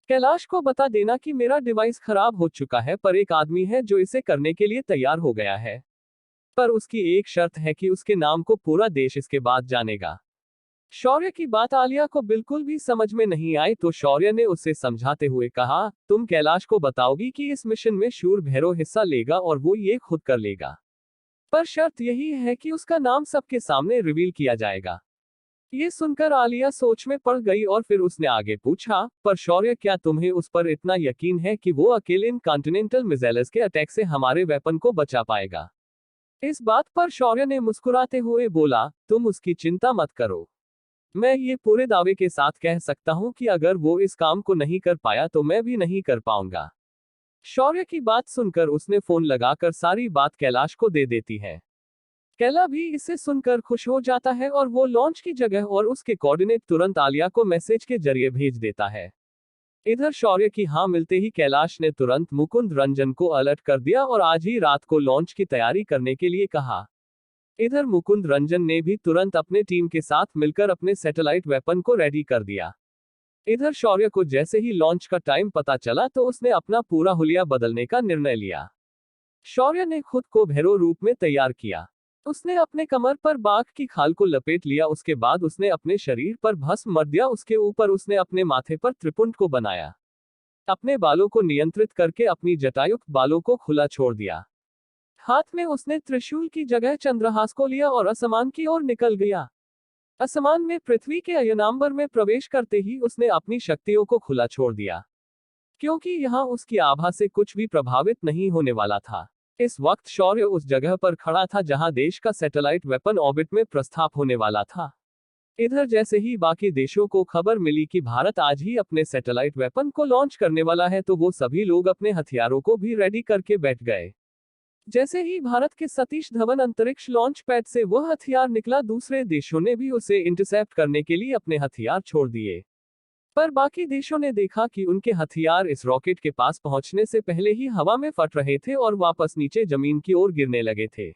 कैलाश को बता देना कि मेरा डिवाइस खराब हो चुका है, पर एक आदमी है जो इसे करने के लिए तैयार हो गया है। पर उसकी एक शर्त है कि उसके नाम को पूरा देश इसके बाद जानेगा। शौर्य की बात आलिया को बिल्कुल भी समझ में नहीं आई तो शौर्य ने उसे समझाते हुए कहा, तुम कैलाश को बताओगी कि इस मिशन में शूर भैरव हिस्सा लेगा और वो ये खुद कर लेगा, पर शर्त यही है कि उसका नाम सबके सामने रिवील किया जाएगा। ये सुनकर आलिया सोच में पड़ गई और फिर उसने आगे पूछा, पर शौर्य, क्या तुम्हें उस पर इतना यकीन है कि वो अकेले इन कॉन्टिनेंटल मिसाइल्स के अटैक से हमारे वेपन को बचा पाएगा? इस बात पर शौर्य ने मुस्कुराते हुए बोला, तुम उसकी चिंता मत करो। मैं ये पूरे दावे के साथ कह सकता हूं कि अगर वो इस काम को नहीं कर पाया तो मैं भी नहीं कर पाऊंगा। शौर्य की बात सुनकर उसने फोन लगाकर सारी बात कैलाश को दे देती है। कैला भी इसे सुनकर खुश हो जाता है और वो लॉन्च की जगह और उसके कोऑर्डिनेट तुरंत आलिया को मैसेज के जरिए भेज देता है। इधर शौर्य की हाँ मिलते ही कैलाश ने तुरंत मुकुंद रंजन को अलर्ट कर दिया और आज ही रात को लॉन्च की तैयारी करने के लिए कहा। इधर मुकुंद रंजन ने भी तुरंत अपने टीम के साथ मिलकर अपने सैटेलाइट वेपन को रेडी कर दिया। इधर शौर्य को जैसे ही लॉन्च का टाइम पता चला तो उसने अपना पूरा हुलिया बदलने का निर्णय लिया। शौर्य ने खुद को भैरव रूप में तैयार किया। उसने अपने कमर पर बाघ की खाल को लपेट लिया। उसके बाद उसने अपने शरीर पर भस्म मर दिया। उसके ऊपर उसने अपने माथे पर त्रिपुंड को बनाया। अपने बालों को नियंत्रित करके अपनी जटायुक्त बालों को खुला छोड़ दिया। हाथ में उसने त्रिशूल की जगह चंद्रहास को लिया और असमान की ओर निकल गया। असमान में पृथ्वी के अयनांबर में प्रवेश करते ही उसने अपनी शक्तियों को खुला छोड़ दिया, क्योंकि यहाँ उसकी आभा से कुछ भी प्रभावित नहीं होने वाला था। इस वक्त शौर्य उस जगह पर खड़ा था जहां देश का सैटेलाइट वेपन ऑर्बिट में प्रस्थाप होने वाला था। इधर जैसे ही बाकी देशों को खबर मिली कि भारत आज ही अपने सैटेलाइट वेपन को लॉन्च करने वाला है, तो वो सभी लोग अपने हथियारों को भी रेडी करके बैठ गए। जैसे ही भारत के सतीश धवन अंतरिक्ष लॉन्च पैड से वह हथियार निकला, दूसरे देशों ने भी उसे इंटरसेप्ट करने के लिए अपने हथियार छोड़ दिए। पर बाकी देशों ने देखा कि उनके हथियार इस रॉकेट के पास पहुंचने से पहले ही हवा में फट रहे थे और वापस नीचे जमीन की ओर गिरने लगे थे।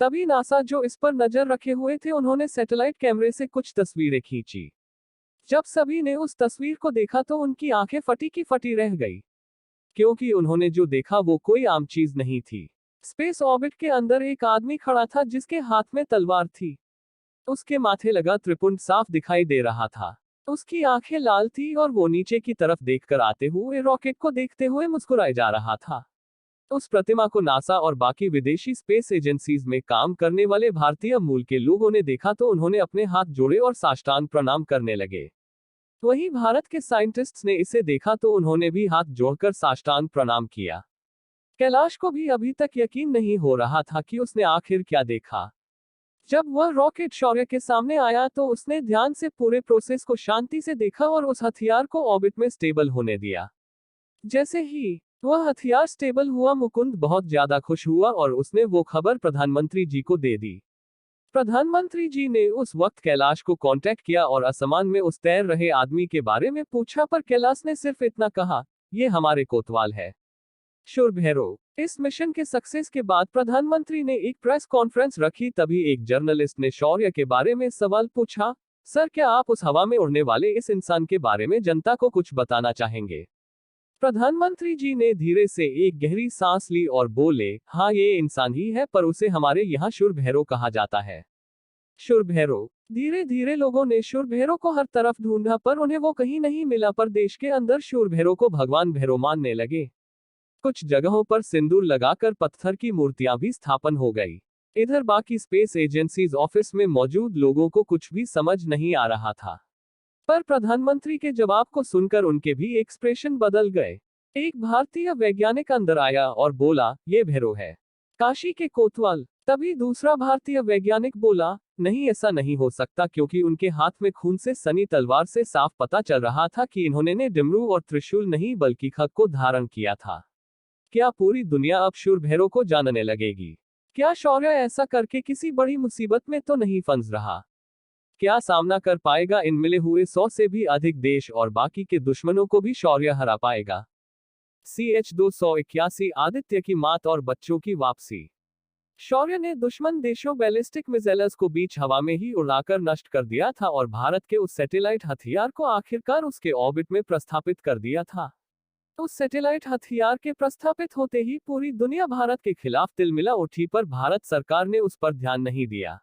तभी नासा जो इस पर नजर रखे हुए थे, उन्होंने सैटेलाइट कैमरे से कुछ तस्वीरें खींची। जब सभी ने उस तस्वीर को देखा तो उनकी आंखें फटी की फटी रह गई, क्योंकि उन्होंने जो देखा वो कोई आम चीज नहीं थी। स्पेस ऑर्बिट के अंदर एक आदमी खड़ा था जिसके हाथ में तलवार थी। उसके माथे लगा त्रिपुंड साफ दिखाई दे रहा था। उसकी आंखें लाल थी और वो नीचे की तरफ देखकर आते हुए रॉकेट को देखते हुए मुस्कुराए जा रहा था। उस प्रतिमा को नासा और बाकी विदेशी स्पेस एजेंसीज में काम करने वाले भारतीय मूल के लोगों ने देखा तो उन्होंने अपने हाथ जोड़े और साष्टांग प्रणाम करने लगे। वहीं भारत के साइंटिस्ट्स ने इसे देखा तो उन्होंने भी हाथ जोड़कर साष्टांग प्रणाम किया। कैलाश को भी अभी तक यकीन नहीं हो रहा था कि उसने आखिर क्या देखा। जब वह रॉकेट शौर्य के सामने आया तो उसने ध्यान से पूरे प्रोसेस को शांति से देखा और उस हथियार को ऑर्बिट में स्टेबल होने दिया। जैसे ही वह हथियार स्टेबल हुआ, मुकुंद बहुत ज्यादा खुश हुआ और उसने वो खबर प्रधानमंत्री जी को दे दी। प्रधानमंत्री जी ने उस वक्त कैलाश को कांटेक्ट किया और असमान में उस तैर रहे आदमी के बारे में पूछा, पर कैलाश ने सिर्फ इतना कहा, ये हमारे कोतवाल है, शूरभैरो। इस मिशन के सक्सेस के बाद प्रधानमंत्री ने एक प्रेस कॉन्फ्रेंस रखी। तभी एक जर्नलिस्ट ने शौर्य के बारे में सवाल पूछा, सर क्या आप उस हवा में उड़ने वाले इस इंसान के बारे में जनता को कुछ बताना चाहेंगे? प्रधानमंत्री जी ने धीरे से एक गहरी सांस ली और बोले, हाँ ये इंसान ही है, पर उसे हमारे यहाँ शूरभैरो कहा जाता है। शूरभैरो। धीरे धीरे लोगों ने शूरभैरो को हर तरफ ढूंढा पर उन्हें वो कहीं नहीं मिला, पर देश के अंदर शूरभैरो को भगवान भैरो मानने लगे। कुछ जगहों पर सिंदूर लगाकर पत्थर की मूर्तियां भी स्थापन हो गई। इधर बाकी स्पेस एजेंसीज ऑफिस में मौजूद लोगों को कुछ भी समझ नहीं आ रहा था, पर प्रधानमंत्री के जवाब को सुनकर उनके भी एक्सप्रेशन बदल गए। एक भारतीय वैज्ञानिक अंदर आया और बोला, ये भैरो है, काशी के कोतवाल। तभी दूसरा भारतीय वैज्ञानिक बोला, नहीं ऐसा नहीं हो सकता, क्योंकि उनके हाथ में खून से सनी तलवार से साफ पता चल रहा था कि इन्होंने ने डमरू और त्रिशूल नहीं बल्कि खग को धारण किया था। क्या पूरी दुनिया अब शूरभैरो को जानने लगेगी? क्या शौर्य ऐसा करके किसी बड़ी मुसीबत में तो नहीं फंस रहा? क्या सामना कर पाएगा इन मिले हुए 100 से भी अधिक देश और बाकी के दुश्मनों को भी शौर्य हरा पाएगा? CH-281 आदित्य की मात और बच्चों की वापसी। शौर्य ने दुश्मन देशों बैलिस्टिक मिसाइल्स को बीच हवा में ही उड़ाकर नष्ट कर दिया था और भारत के उस सैटेलाइट हथियार को आखिरकार उसके ऑर्बिट में प्रस्थापित कर दिया था। उस सैटेलाइट हथियार के प्रस्थापित होते ही पूरी दुनिया भारत के खिलाफ तिलमिला उठी, पर भारत सरकार ने उस पर ध्यान नहीं दिया।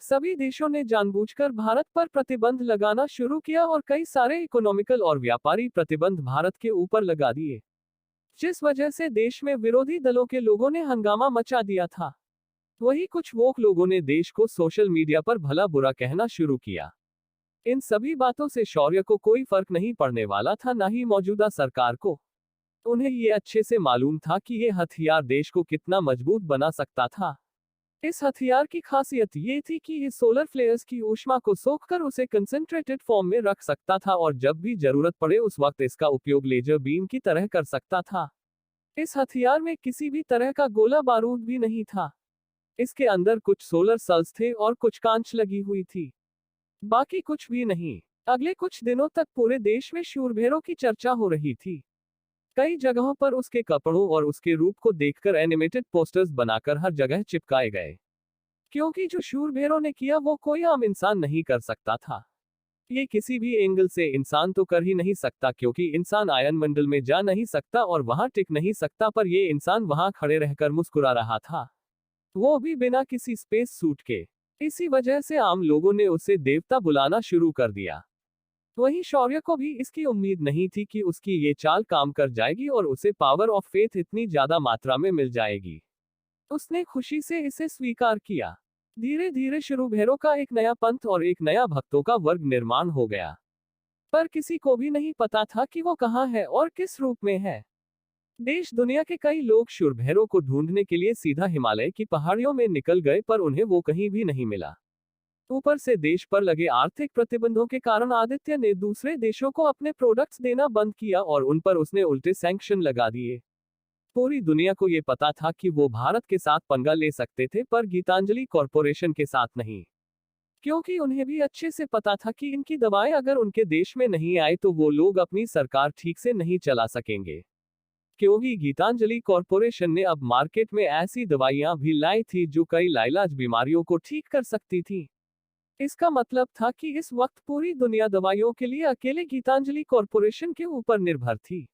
सभी देशों ने जानबूझकर भारत पर प्रतिबंध लगाना शुरू किया और कई सारे इकोनॉमिकल और व्यापारी प्रतिबंध भारत के ऊपर लगा दिए, जिस वजह से देश में विरोधी दलों के लोगों ने हंगामा मचा दिया था। वही कुछ वोक लोगों ने देश को सोशल मीडिया पर भला बुरा कहना शुरू किया। इन सभी बातों से शौर्य को कोई फर्क नहीं पड़ने वाला था, ना ही मौजूदा सरकार को। उन्हें ये अच्छे से मालूम था कि ये हथियार देश को कितना मजबूत बना सकता था। इस हथियार की खासियत ये थी कि ये सोलर फ्लेयर्स की ऊष्मा को सोखकर उसे कंसंट्रेटेड फॉर्म में रख सकता था और जब भी जरूरत पड़े उस वक्त इसका उपयोग लेजर बीम की तरह कर सकता था। इस हथियार में किसी भी तरह का गोला बारूद भी नहीं था। इसके अंदर कुछ सोलर सेल्स थे और कुछ कांच लगी हुई थी, बाकी कुछ भी नहीं। अगले कुछ दिनों तक पूरे देश में शूरभैरो की चर्चा हो रही थी। कई जगहों पर उसके कपड़ों और उसके रूप को देखकर एनिमेटेड पोस्टर्स बनाकर हर जगह चिपकाए गए, क्योंकि जो शूरभैरो ने किया वो कोई आम इंसान नहीं कर सकता था। ये किसी भी एंगल से इंसान तो कर ही नहीं सकता, क्योंकि इंसान आयन मंडल में जा नहीं सकता और वहां टिक नहीं सकता, पर ये इंसान वहां खड़े रहकर मुस्कुरा रहा था। वो भी बिना किसी स्पेस सूट के। इसी वजह से आम लोगों ने उसे देवता बुलाना शुरू कर दिया। वहीं शौर्य को भी इसकी उम्मीद नहीं थी कि उसकी ये चाल काम कर जाएगी और उसे पावर ऑफ फेथ इतनी ज्यादा मात्रा में मिल जाएगी। उसने खुशी से इसे स्वीकार किया। धीरे धीरे शुरू भैरव का एक नया पंथ और एक नया भक्तों का वर्ग निर्माण हो गया। पर किसी को भी नहीं पता था कि वो कहाँ है और किस रूप में है। देश दुनिया के कई लोग शूर भैरव को ढूंढने के लिए सीधा हिमालय की पहाड़ियों में निकल गए, पर उन्हें वो कहीं भी नहीं मिला। ऊपर से देश पर लगे आर्थिक प्रतिबंधों के कारण आदित्य ने दूसरे देशों को अपने प्रोडक्ट्स देना बंद किया और उन पर उसने उल्टे सैंक्शन लगा दिए। पूरी दुनिया को ये पता था कि वो भारत के साथ पंगा ले सकते थे, पर गीतांजलि कॉरपोरेशन के साथ नहीं, क्योंकि उन्हें भी अच्छे से पता था कि इनकी दवाएं अगर उनके देश में नहीं आई तो वो लोग अपनी सरकार ठीक से नहीं चला सकेंगे। क्योंकि गीतांजलि कॉरपोरेशन ने अब मार्केट में ऐसी दवाइयां भी लाई थी जो कई लाइलाज बीमारियों को ठीक कर सकती थी। इसका मतलब था कि इस वक्त पूरी दुनिया दवाइयों के लिए अकेले गीतांजलि कॉरपोरेशन के ऊपर निर्भर थी।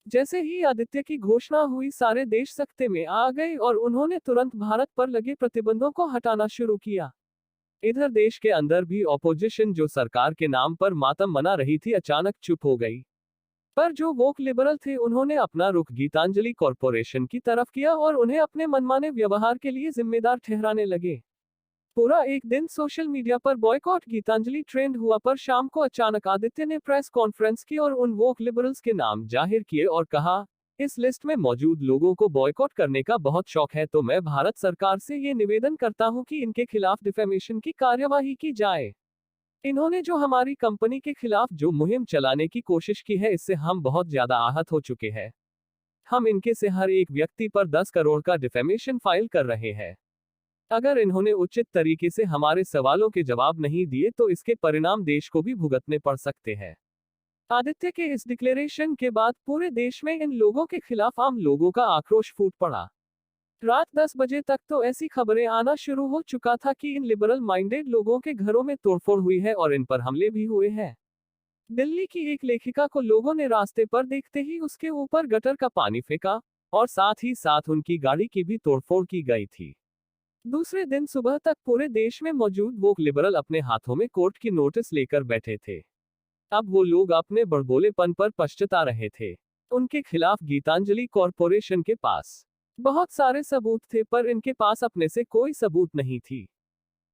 जैसे ही आदित्य की घोषणा हुई, सारे देश सख्ते में आ गए और उन्होंने तुरंत भारत पर लगे प्रतिबंधों को हटाना शुरू किया। इधर देश के अंदर भी ऑपोजिशन, जो सरकार के नाम पर मातम मना रही थी, अचानक चुप हो गई। पर जो वोक लिबरल थे, उन्होंने अपना रुख गीतांजलि कॉरपोरेशन की तरफ किया और उन्हें अपने मनमाने व्यवहार के लिए जिम्मेदार ठहराने लगे। पूरा एक दिन सोशल मीडिया पर बॉयकॉट गीतांजलि ट्रेंड हुआ, पर शाम को अचानक आदित्य ने प्रेस कॉन्फ्रेंस की और उन वोक लिबरल्स के नाम जाहिर किए और कहा, इस लिस्ट में मौजूद लोगों को बॉयकॉट करने का बहुत शौक है, तो मैं भारत सरकार से ये निवेदन करता हूं कि इनके खिलाफ डिफेमेशन की कार्यवाही की जाए। इन्होंने जो हमारी कंपनी के खिलाफ जो मुहिम चलाने की कोशिश की है, इससे हम बहुत ज्यादा आहत हो चुके हैं। हम इनके से हर एक व्यक्ति पर 10 करोड़ का डिफेमेशन फाइल कर रहे हैं। अगर इन्होंने उचित तरीके से हमारे सवालों के जवाब नहीं दिए तो इसके परिणाम देश को भी भुगतने पड़ सकते हैं। आदित्य के इस डिक्लेरेशन के बाद पूरे देश में इन लोगों के खिलाफ आम लोगों का आक्रोश फूट पड़ा। रात 10 बजे तक तो ऐसी खबरें आना शुरू हो चुका था कि इन लिबरल माइंडेड लोगों के घरों में तोड़फोड़ हुई है और इन पर हमले भी हुए हैं। दिल्ली की एक लेखिका को लोगों ने रास्ते पर देखते ही उसके ऊपर गटर का पानी फेंका और साथ ही साथ उनकी गाड़ी की भी तोड़फोड़ की गई थी। दूसरे दिन सुबह तक पूरे देश में मौजूद वोक लिबरल अपने हाथों में कोर्ट की नोटिस लेकर बैठे थे। अब वो लोग अपने बड़बोलेपन पर पछता रहे थे। उनके खिलाफ गीतांजलि कॉरपोरेशन के पास बहुत सारे सबूत थे, पर इनके पास अपने से कोई सबूत नहीं थी।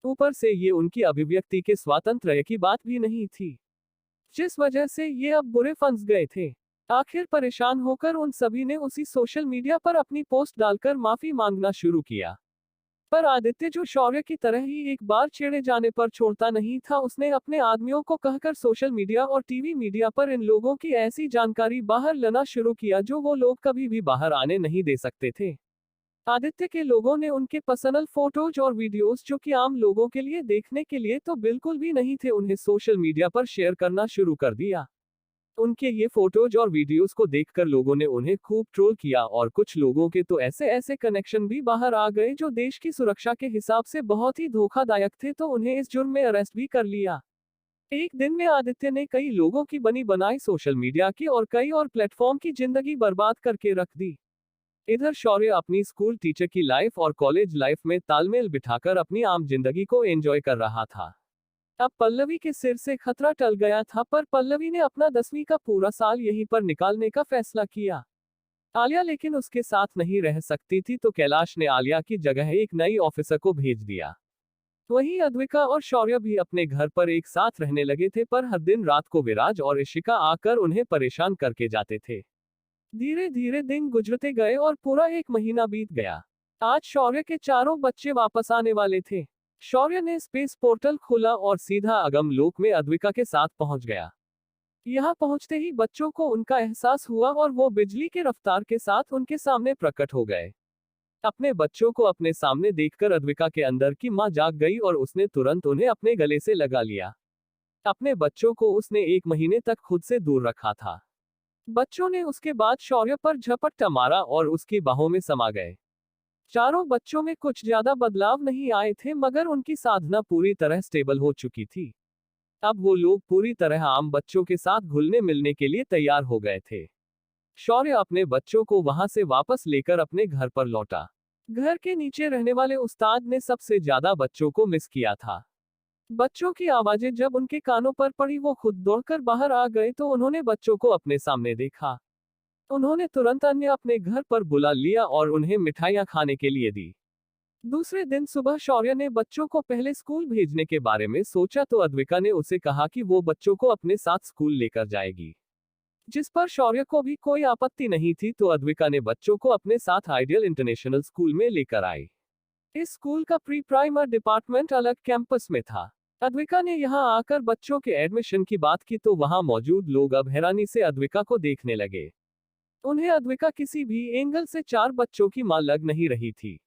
ऊपर से ये उनकी अभिव्यक्ति के स्वातंत्र्य की बात भी नहीं थी, जिस वजह से ये अब बुरे फंस गए थे। आखिर परेशान होकर उन सभी ने उसी सोशल मीडिया पर अपनी पोस्ट डालकर माफी मांगना शुरू किया। पर आदित्य, जो शौर्य की तरह ही एक बार छेड़े जाने पर छोड़ता नहीं था, उसने अपने आदमियों को कहकर सोशल मीडिया और टीवी मीडिया पर इन लोगों की ऐसी जानकारी बाहर लाना शुरू किया जो वो लोग कभी भी बाहर आने नहीं दे सकते थे। आदित्य के लोगों ने उनके पर्सनल फोटोज और वीडियोस, जो कि आम लोगों के लिए देखने के लिए तो बिल्कुल भी नहीं थे, उन्हें सोशल मीडिया पर शेयर करना शुरू कर दिया। उनके ये फोटोज और वीडियोस को देखकर लोगों ने उन्हें खूब ट्रोल किया और कुछ लोगों के तो ऐसे ऐसे कनेक्शन भी बाहर आ गए जो देश की सुरक्षा के हिसाब से बहुत ही धोखादायक थे, तो उन्हें इस जुर्म में अरेस्ट भी कर लिया। एक दिन में आदित्य ने कई लोगों की बनी बनाई सोशल मीडिया की और कई और प्लेटफॉर्म की जिंदगी बर्बाद करके रख दी। इधर शौर्य अपनी स्कूल टीचर की लाइफ और कॉलेज लाइफ में तालमेल बिठाकर अपनी आम जिंदगी को एंजॉय कर रहा था। अब पल्लवी के सिर से खतरा टल गया था, पर पल्लवी ने अपना 10वीं का पूरा साल यहीं पर निकालने का फैसला किया। आलिया लेकिन उसके साथ नहीं रह सकती थी, तो कैलाश ने आलिया की जगह एक नई ऑफिसर को भेज दिया। वहीं अद्विका और शौर्य भी अपने घर पर एक साथ रहने लगे थे, पर हर दिन रात को विराज और इशिका आकर उन्हें परेशान करके जाते थे। धीरे धीरे दिन गुजरते गए और पूरा एक महीना बीत गया। आज शौर्य के चारों बच्चे वापस आने वाले थे। शौर्य ने स्पेस पोर्टल खोला और सीधा अगम लोक में अद्विका के साथ पहुंच गया। यहां पहुंचते ही बच्चों को उनका एहसास हुआ और वो बिजली के रफ्तार के साथ उनके सामने प्रकट हो गए। अपने बच्चों को अपने सामने देखकर अद्विका के अंदर की मां जाग गई और उसने तुरंत उन्हें अपने गले से लगा लिया। अपने बच्चों को उसने 1 महीने तक खुद से दूर रखा था। बच्चों ने उसके बाद शौर्य पर झपट्टा मारा और उसकी बाहों में समा गए। चारों बच्चों में कुछ ज्यादा बदलाव नहीं आए थे, मगर उनकी साधना पूरी तरह स्टेबल हो चुकी थी। अब वो लोग पूरी तरह आम बच्चों के साथ घुलने मिलने के लिए तैयार हो गए थे। शौर्य अपने बच्चों को वहां से वापस लेकर अपने घर पर लौटा। घर के नीचे रहने वाले उस्ताद ने सबसे ज्यादा बच्चों को मिस किया था। बच्चों की आवाजें जब उनके कानों पर पड़ी वो खुद दौड़कर बाहर आ गए तो उन्होंने बच्चों को अपने सामने देखा। उन्होंने तुरंत अन्य अपने घर पर बुला लिया और उन्हें मिठाइयाँ खाने के लिए दी। दूसरे दिन सुबह शौर्य ने बच्चों को पहले स्कूल भेजने के बारे में सोचा तो अद्विका ने उसे कहा कि वो बच्चों को अपने साथ स्कूल लेकर जाएगी। जिस पर शौर्य को भी कोई आपत्ति नहीं थी तो अद्विका ने बच्चों को अपने साथ आइडियल इंटरनेशनल स्कूल में लेकर आई। इस स्कूल का प्री प्राइमर डिपार्टमेंट अलग कैंपस में था। अद्विका ने यहां आकर बच्चों के एडमिशन की बात की तो वहां मौजूद लोग अब हैरानी से अद्विका को देखने लगे। उन्हें अद्विका किसी भी एंगल से 4 बच्चों की मां लग नहीं रही थी।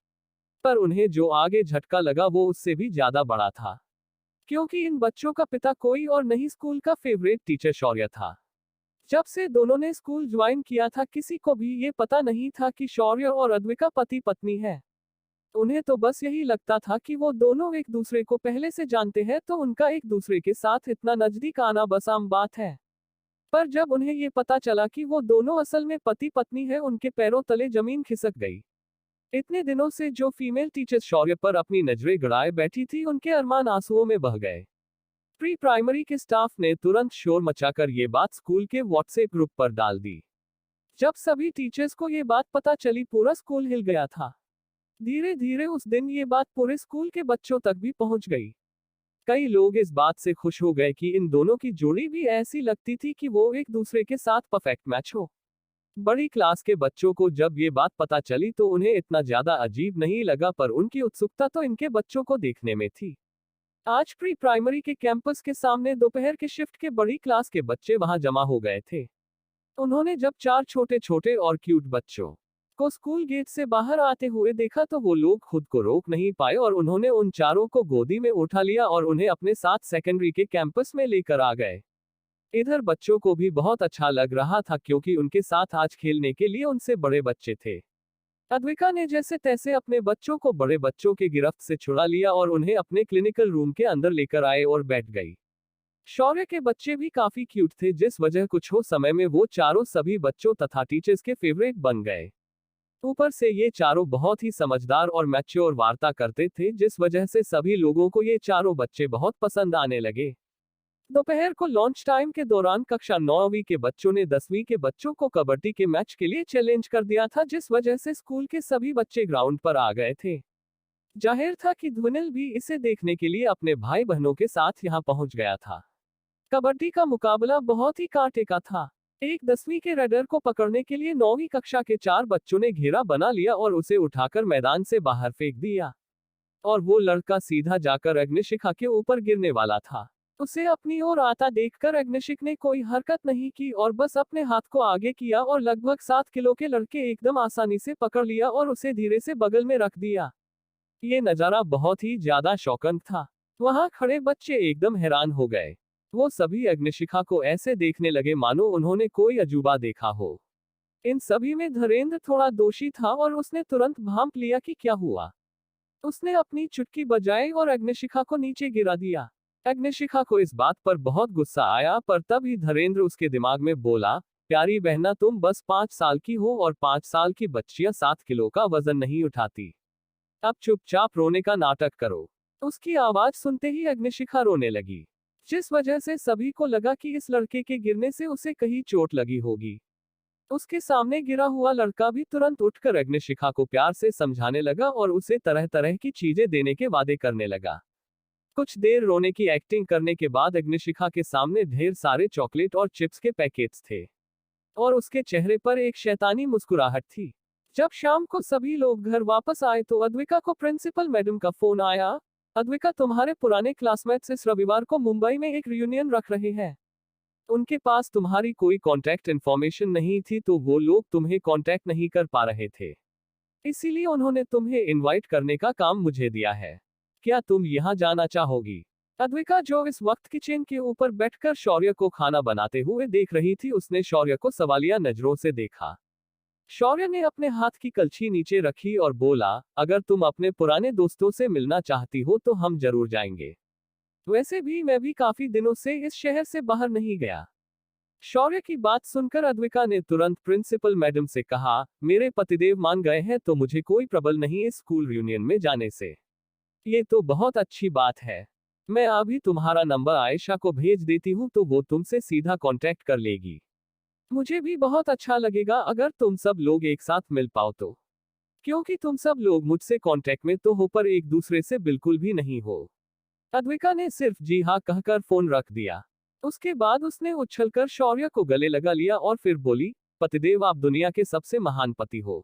पर उन्हें जो आगे झटका लगा वो उससे भी ज्यादा बड़ा था, क्योंकि इन बच्चों का पिता कोई और नहीं स्कूल का फेवरेट टीचर शौर्य था। जब से दोनों ने स्कूल ज्वाइन किया था किसी को भी ये पता नहीं था कि शौर्य और अद्विका पति पत्नी है। उन्हें तो बस यही लगता था कि वो दोनों एक दूसरे को पहले से जानते हैं तो उनका एक दूसरे के साथ इतना नजदीक आना बस आम बात है। पर जब उन्हें ये पता चला कि वो दोनों असल में पति पत्नी है उनके पैरों तले जमीन खिसक गई। इतने दिनों से जो फीमेल टीचर शौर्य पर अपनी नजरें गड़ाए बैठी थी उनके अरमान आंसुओं में बह गए। प्री प्राइमरी के स्टाफ ने तुरंत शोर मचाकर ये बात स्कूल के व्हाट्सएप ग्रुप पर डाल दी। जब सभी टीचर्स को ये बात पता चली पूरा स्कूल हिल गया था। धीरे धीरे उस दिन ये बात पूरे स्कूल के बच्चों तक भी पहुंच गई। कई लोग इस बात से खुश हो गए कि इन दोनों की जोड़ी भी ऐसी लगती थी कि वो एक दूसरे के साथ परफेक्ट मैच हो। बड़ी क्लास के बच्चों को जब ये बात पता चली तो उन्हें इतना ज्यादा अजीब नहीं लगा पर उनकी उत्सुकता तो इनके बच्चों को देखने में थी। आज प्री प्राइमरी के कैंपस के सामने दोपहर के शिफ्ट के बड़ी क्लास के बच्चे वहां जमा हो गए थे। उन्होंने जब 4 छोटे छोटे और क्यूट बच्चों को स्कूल गेट से बाहर आते हुए देखा तो वो लोग खुद को रोक नहीं पाए और उन्होंने उन चारों को गोदी में उठा लिया और उन्हें अपने साथ सेकेंडरी के कैंपस में लेकर आ गए। इधर बच्चों को भी बहुत अच्छा लग रहा था क्योंकि उनके साथ आज खेलने के लिए उनसे बड़े बच्चे थे। अद्विका ने जैसे तैसे अपने बच्चों को बड़े बच्चों के गिरफ्त से छुड़ा लिया और उन्हें अपने क्लिनिकल रूम के अंदर लेकर आए और बैठ गई। शौर्य के बच्चे भी काफी क्यूट थे जिस वजह कुछ हो समय में वो चारों सभी बच्चों तथा टीचर्स के फेवरेट बन गए। ऊपर से ये चारों बहुत ही समझदार और मैच्योर वार्ता करते थे जिस वजह से सभी लोगों को ये चारों बच्चे बहुत पसंद आने लगे। दोपहर को लंच टाइम के दौरान कक्षा 9वीं के बच्चों ने 10वीं के बच्चों को कबड्डी के मैच के लिए चैलेंज कर दिया था जिस वजह से स्कूल के सभी बच्चे ग्राउंड पर आ गए थे। जाहिर था कि ध्वनिल भी इसे देखने के लिए अपने भाई बहनों के साथ यहां पहुंच गया था। कबड्डी का मुकाबला बहुत ही कांटे का था। एक 10वीं के रेडर को पकड़ने के लिए 9वीं कक्षा के 4 बच्चों ने घेरा बना लिया और उसे उठाकर मैदान से बाहर फेंक दिया। और वो लड़का सीधा जाकर अग्निशिखा के ऊपर गिरने वाला था। उसे अपनी ओर आता देखकर अग्निशिख ने कोई हरकत नहीं की और बस अपने हाथ को आगे किया और लगभग 7 किलो के लड़के एकदम आसानी से पकड़ लिया और उसे धीरे से बगल में रख दिया। ये नजारा बहुत ही ज्यादा शॉकिंग था। वहां खड़े बच्चे एकदम हैरान हो गए। वो सभी अग्निशिखा को ऐसे देखने लगे मानो उन्होंने कोई अजूबा देखा हो। इन सभी में धीरेंद्र थोड़ा दोषी था और उसने तुरंत भांप लिया कि क्या हुआ। उसने अपनी चुटकी बजाई और अग्निशिखा को नीचे गिरा दिया। अग्निशिखा को इस बात पर बहुत गुस्सा आया पर तब ही धीरेंद्र उसके दिमाग में बोला, प्यारी बहना तुम बस 5 साल की हो और 5 साल की बच्चियां 7 किलो का वजन नहीं उठाती। अब चुपचाप रोने का नाटक करो। उसकी आवाज सुनते ही अग्निशिखा रोने लगी, जिस वजह से सभी को लगा कि इस लड़के के गिरने से उसे कहीं चोट लगी होगी। उसके सामने गिरा हुआ लड़का भी तुरंत उठकर अग्निशिखा को प्यार से समझाने लगा और उसे तरह तरह की चीजें देने के वादे करने लगा। कुछ देर रोने की एक्टिंग करने के बाद अग्निशिखा के सामने ढेर सारे चॉकलेट और चिप्स के पैकेट्स थे और उसके चेहरे पर एक शैतानी मुस्कुराहट थी। जब शाम को सभी लोग घर वापस आए तो अद्विका को प्रिंसिपल मैडम का फोन आया। अद्विका तुम्हारे पुराने क्लासमेट्स इस रविवार को मुंबई में एक रियूनियन रख रहे हैं। उनके पास तुम्हारी कोई कांटेक्ट इन्फॉर्मेशन नहीं थी तो वो लोग तुम्हें कांटेक्ट नहीं कर पा रहे थे, इसीलिए उन्होंने तुम्हें इनवाइट करने का काम मुझे दिया है। क्या तुम यहाँ जाना चाहोगी? अद्विका जो इस वक्त किचन के ऊपर बैठकर शौर्य को खाना बनाते हुए देख रही थी उसने शौर्य को सवालिया नजरों से देखा। शौर्य ने अपने हाथ की कलछी नीचे रखी और बोला, अगर तुम अपने पुराने दोस्तों से मिलना चाहती हो तो हम जरूर जाएंगे। वैसे भी मैं भी काफी दिनों से इस शहर से बाहर नहीं गया। शौर्य की बात सुनकर अद्विका ने तुरंत प्रिंसिपल मैडम से कहा, मेरे पतिदेव मान गए हैं तो मुझे कोई प्रबल नहीं इस स्कूल रियूनियन में जाने से। ये तो बहुत अच्छी बात है। मैं अभी तुम्हारा नंबर आयशा को भेज देती हूँ तो वो तुमसे सीधा कांटेक्ट कर लेगी। मुझे भी बहुत अच्छा लगेगा अगर तुम सब लोग एक साथ मिल पाओ तो। क्योंकि तुम सब लोग मुझसे कांटेक्ट में तो हो पर एक दूसरे से बिल्कुल भी नहीं हो। अद्विका ने सिर्फ जी हाँ कहकर फोन रख दिया। उसके बाद उसने उछलकर शौर्य को गले लगा लिया और फिर बोली, पतिदेव आप दुनिया के सबसे महान पति हो।